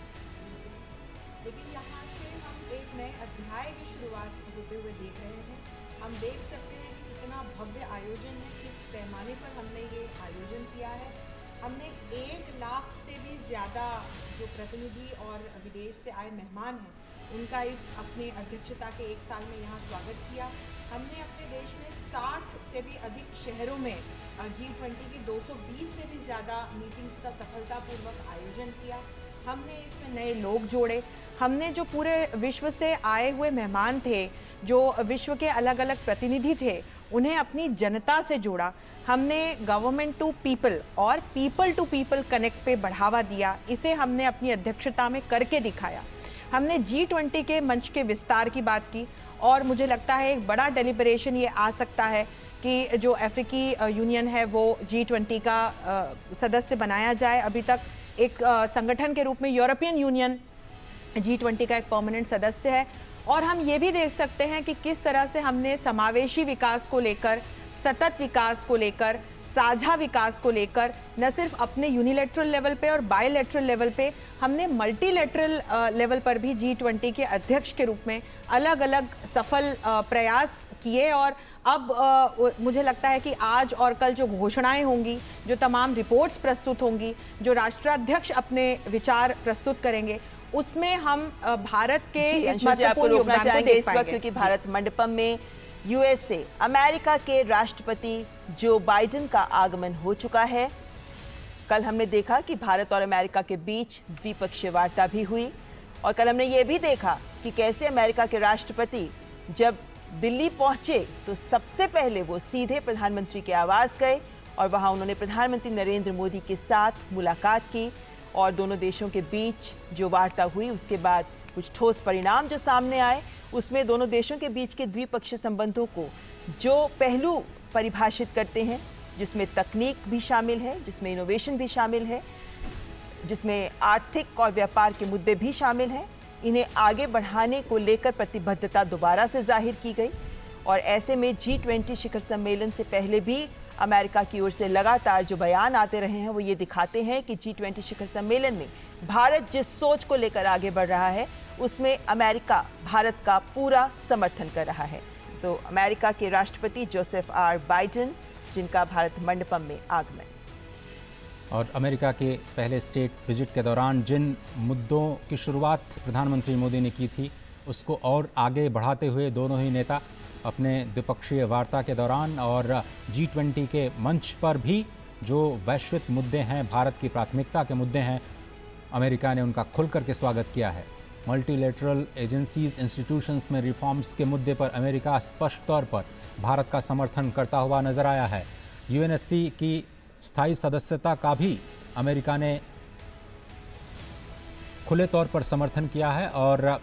लेकिन यहाँ से हम एक नए अध्याय की शुरुआत होते हुए देख रहे हैं। हम देख सकते हैं कि कितना भव्य आयोजन है, किस पैमाने पर हमने ये आयोजन किया है। हमने 1 लाख से भी ज़्यादा जो प्रतिनिधि और विदेश से आए मेहमान हैं, उनका इस अपने अध्यक्षता के 1 साल में यहाँ स्वागत किया। हमने अपने देश में 60 से भी अधिक शहरों में G20 की 220 से भी ज़्यादा मीटिंग्स का सफलतापूर्वक आयोजन किया। हमने इसमें नए लोग जोड़े। हमने जो पूरे विश्व से आए हुए मेहमान थे, जो विश्व के अलग अलग प्रतिनिधि थे, उन्हें अपनी जनता से जोड़ा। हमने गवर्नमेंट टू पीपल और पीपल टू पीपल कनेक्ट पे बढ़ावा दिया। इसे हमने अपनी अध्यक्षता में करके दिखाया। हमने G20 के मंच के विस्तार की बात की और मुझे लगता है एक बड़ा डेलिब्रेशन ये आ सकता है कि जो अफ्रीकी यूनियन है वो G20 का सदस्य बनाया जाए। अभी तक एक संगठन के रूप में यूरोपियन यूनियन G20 का एक परमानेंट सदस्य है। और हम ये भी देख सकते हैं कि किस तरह से हमने समावेशी विकास को लेकर, सतत विकास को लेकर, साझा विकास को लेकर न सिर्फ अपने यूनिलैटरल लेवल पे और बायलैटरल लेवल पे, हमने मल्टीलैटरल लेवल पर भी G20 के अध्यक्ष के रूप में अलग अलग सफल प्रयास किए। और अब मुझे लगता है कि आज और कल जो घोषणाएं होंगी, जो तमाम रिपोर्ट्स प्रस्तुत होंगी, जो राष्ट्राध्यक्ष अपने विचार प्रस्तुत करेंगे, उसमें हम भारत के इस महत्वपूर्ण योगदान को देख पाएंगे।
क्योंकि भारत मंडपम में USA, अमेरिका के राष्ट्रपति जो बाइडेन का आगमन हो चुका है। कल हमने देखा कि भारत और अमेरिका के बीच द्विपक्षीय वार्ता भी हुई और कल हमने ये भी देखा कि कैसे अमेरिका के राष्ट्रपति जब दिल्ली पहुंचे तो सबसे पहले वो सीधे प्रधानमंत्री के आवास गए और वहां उन्होंने प्रधानमंत्री नरेंद्र मोदी के साथ मुलाकात की और दोनों देशों के बीच जो वार्ता हुई, उसके बाद कुछ ठोस परिणाम जो सामने आए, उसमें दोनों देशों के बीच के द्विपक्षीय संबंधों को जो पहलू परिभाषित करते हैं, जिसमें तकनीक भी शामिल है, जिसमें इनोवेशन भी शामिल है, जिसमें आर्थिक और व्यापार के मुद्दे भी शामिल हैं, इन्हें आगे बढ़ाने को लेकर प्रतिबद्धता दोबारा से जाहिर की गई। और ऐसे में G20 शिखर सम्मेलन से पहले भी अमेरिका की ओर से लगातार जो बयान आते रहे हैं वो ये दिखाते हैं कि G20 शिखर सम्मेलन में भारत जिस सोच को लेकर आगे बढ़ रहा है उसमें अमेरिका भारत का पूरा समर्थन कर रहा है। तो अमेरिका के राष्ट्रपति जोसेफ R. बाइडेन, जिनका भारत मंडपम में आगमन।
और अमेरिका के पहले स्टेट विजिट के दौरान जिन मुद्दों की शुरुआत प्रधानमंत्री मोदी ने की थी, उसको और आगे बढ़ाते हुए दोनों ही नेता अपने द्विपक्षीय वार्ता के दौरान और G20 के मंच पर भी जो वैश्विक मुद्दे हैं, भारत की प्राथमिकता के मुद्दे हैं, अमेरिका ने उनका खुल करके स्वागत किया है। मल्टीलेटरल एजेंसीज, इंस्टीट्यूशंस में रिफॉर्म्स के मुद्दे पर अमेरिका स्पष्ट तौर पर भारत का समर्थन करता हुआ नजर आया है। UNSC की स्थायी सदस्यता का भी अमेरिका ने खुले तौर पर समर्थन किया है और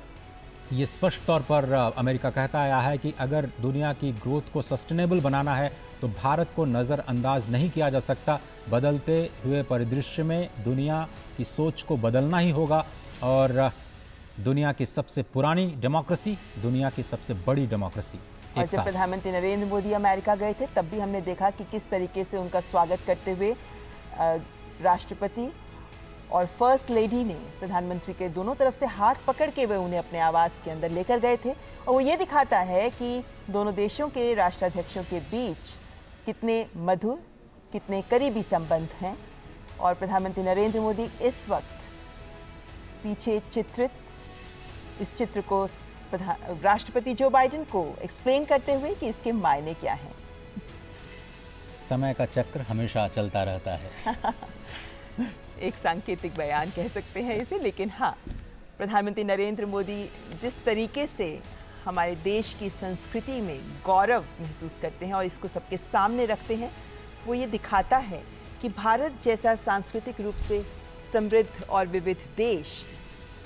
ये स्पष्ट तौर पर अमेरिका कहता आया है कि अगर दुनिया की ग्रोथ को सस्टेनेबल बनाना है तो भारत को नज़रअंदाज नहीं किया जा सकता। बदलते हुए परिदृश्य में दुनिया की सोच को बदलना ही होगा और दुनिया की सबसे पुरानी डेमोक्रेसी, दुनिया की सबसे बड़ी डेमोक्रेसी
और
एक
जब
साथ।
प्रधानमंत्री नरेंद्र मोदी अमेरिका गए थे तब भी हमने देखा कि किस तरीके से उनका स्वागत करते हुए राष्ट्रपति और फर्स्ट लेडी ने प्रधानमंत्री के दोनों तरफ से हाथ पकड़ के वे उन्हें अपने आवास के अंदर लेकर गए थे। और वो ये दिखाता है कि दोनों देशों के राष्ट्राध्यक्षों के बीच कितने मधुर, कितने करीबी संबंध हैं। और प्रधानमंत्री नरेंद्र मोदी इस वक्त पीछे चित्रित इस चित्र को राष्ट्रपति जो बाइडेन को एक्सप्लेन करते हुए कि इसके मायने क्या हैं।
समय का चक्र हमेशा चलता रहता है।
एक सांकेतिक बयान कह सकते हैं इसे, लेकिन हाँ, प्रधानमंत्री नरेंद्र मोदी जिस तरीके से हमारे देश की संस्कृति में गौरव महसूस करते हैं और इसको सबके सामने रखते हैं, वो ये दिखाता है कि भारत जैसा सांस्कृतिक रूप से समृद्ध और विविध देश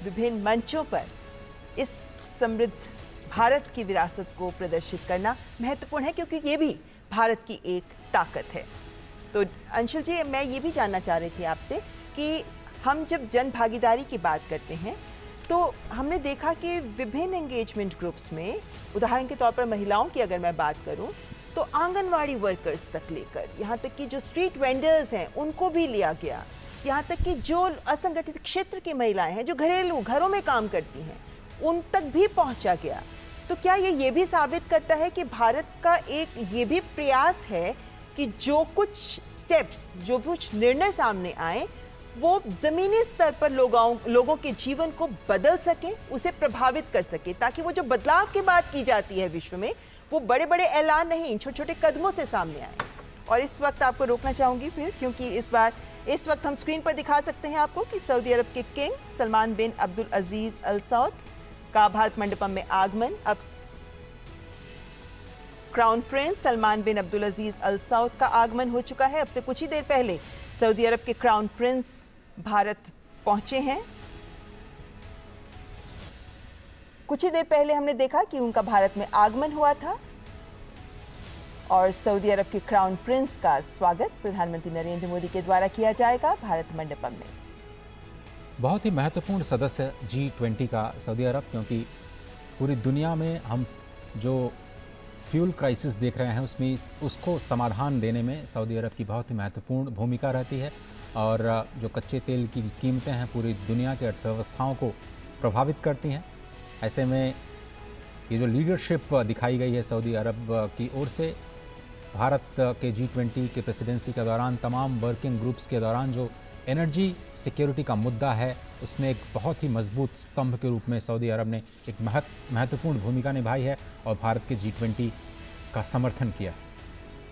विभिन्न मंचों पर इस समृद्ध भारत की विरासत को प्रदर्शित करना महत्वपूर्ण है, क्योंकि ये भी भारत की एक ताकत है। तो अंशुल जी, मैं ये भी जानना चाह रही थी आपसे कि हम जब जन भागीदारी की बात करते हैं तो हमने देखा कि विभिन्न एंगेजमेंट ग्रुप्स में, उदाहरण के तौर पर महिलाओं की अगर मैं बात करूं तो आंगनवाड़ी वर्कर्स तक लेकर यहाँ तक कि जो स्ट्रीट वेंडर्स हैं उनको भी लिया गया, यहाँ तक कि जो असंगठित क्षेत्र की महिलाएं हैं जो घरों में काम करती हैं उन तक भी पहुंचा गया। तो क्या ये भी साबित करता है कि भारत का एक ये भी प्रयास है कि जो कुछ स्टेप्स, जो कुछ निर्णय सामने आए वो जमीनी स्तर पर लोगों के जीवन को बदल सके, उसे प्रभावित कर सके, ताकि वो जो बदलाव की बात की जाती है विश्व में वो बड़े बड़े ऐलान नहीं, छोटे छोटे कदमों से सामने आए। और इस वक्त आपको रोकना चाहूंगी फिर, क्योंकि इस वक्त हम स्क्रीन पर दिखा सकते हैं आपको कि सऊदी अरब के किंग सलमान बिन अब्दुल अजीज अल सऊद का भारत मंडपम में आगमन। अब क्राउन प्रिंस सलमान बिन अब्दुल अजीज अल सऊद का आगमन हो चुका है। अब से कुछ ही देर पहले सऊदी अरब के क्राउन प्रिंस भारत पहुंचे हैं। कुछ ही देर पहले हमने देखा कि उनका भारत में आगमन हुआ था और सऊदी अरब के क्राउन प्रिंस का स्वागत प्रधानमंत्री नरेंद्र मोदी के द्वारा किया जाएगा भारत मंडपम में।
बहुत ही महत्वपूर्ण सदस्य G20 का सऊदी अरब, क्योंकि पूरी दुनिया में हम जो फ्यूल क्राइसिस देख रहे हैं उसमें उसको समाधान देने में सऊदी अरब की बहुत ही महत्वपूर्ण भूमिका रहती है। और जो कच्चे तेल की कीमतें हैं पूरी दुनिया की अर्थव्यवस्थाओं को प्रभावित करती हैं। ऐसे में ये जो लीडरशिप दिखाई गई है सऊदी अरब की ओर से, भारत के G20 के प्रेसिडेंसी के दौरान तमाम वर्किंग ग्रुप्स के दौरान जो एनर्जी सिक्योरिटी का मुद्दा है उसमें एक बहुत ही मजबूत स्तंभ के रूप में सऊदी अरब ने एक महत्वपूर्ण भूमिका निभाई है और भारत के G20 का समर्थन किया।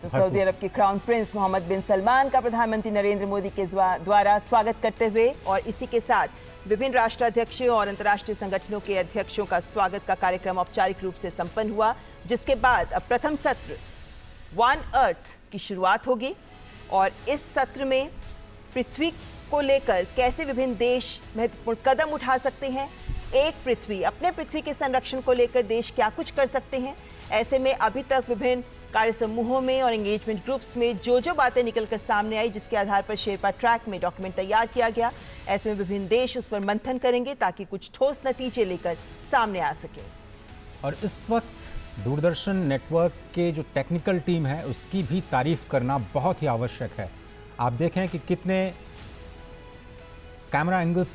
तो सऊदी अरब के क्राउन प्रिंस मोहम्मद बिन सलमान का प्रधानमंत्री नरेंद्र मोदी के द्वारा स्वागत करते हुए और इसी के साथ विभिन्न राष्ट्राध्यक्षों और अंतर्राष्ट्रीय संगठनों के अध्यक्षों का स्वागत का कार्यक्रम औपचारिक रूप से संपन्न हुआ, जिसके बाद अब प्रथम सत्र वन अर्थ की शुरुआत होगी। और इस सत्र में पृथ्वी को लेकर कैसे विभिन्न देश महत्वपूर्ण कदम उठा सकते हैं, एक पृथ्वी, अपने पृथ्वी के संरक्षण को लेकर देश क्या कुछ कर सकते हैं। ऐसे में अभी तक विभिन्न कार्य समूहों में और एंगेजमेंट ग्रुप्स में जो बातें निकलकर सामने आई, जिसके आधार पर शेरपा ट्रैक में डॉक्यूमेंट तैयार किया गया, ऐसे में विभिन्न देश उस पर मंथन करेंगे ताकि कुछ ठोस नतीजे लेकर सामने आ सके।
और इस वक्त दूरदर्शन नेटवर्क के जो टेक्निकल टीम है उसकी भी तारीफ करना बहुत ही आवश्यक है। आप देखें कि कितने कैमरा एंगल्स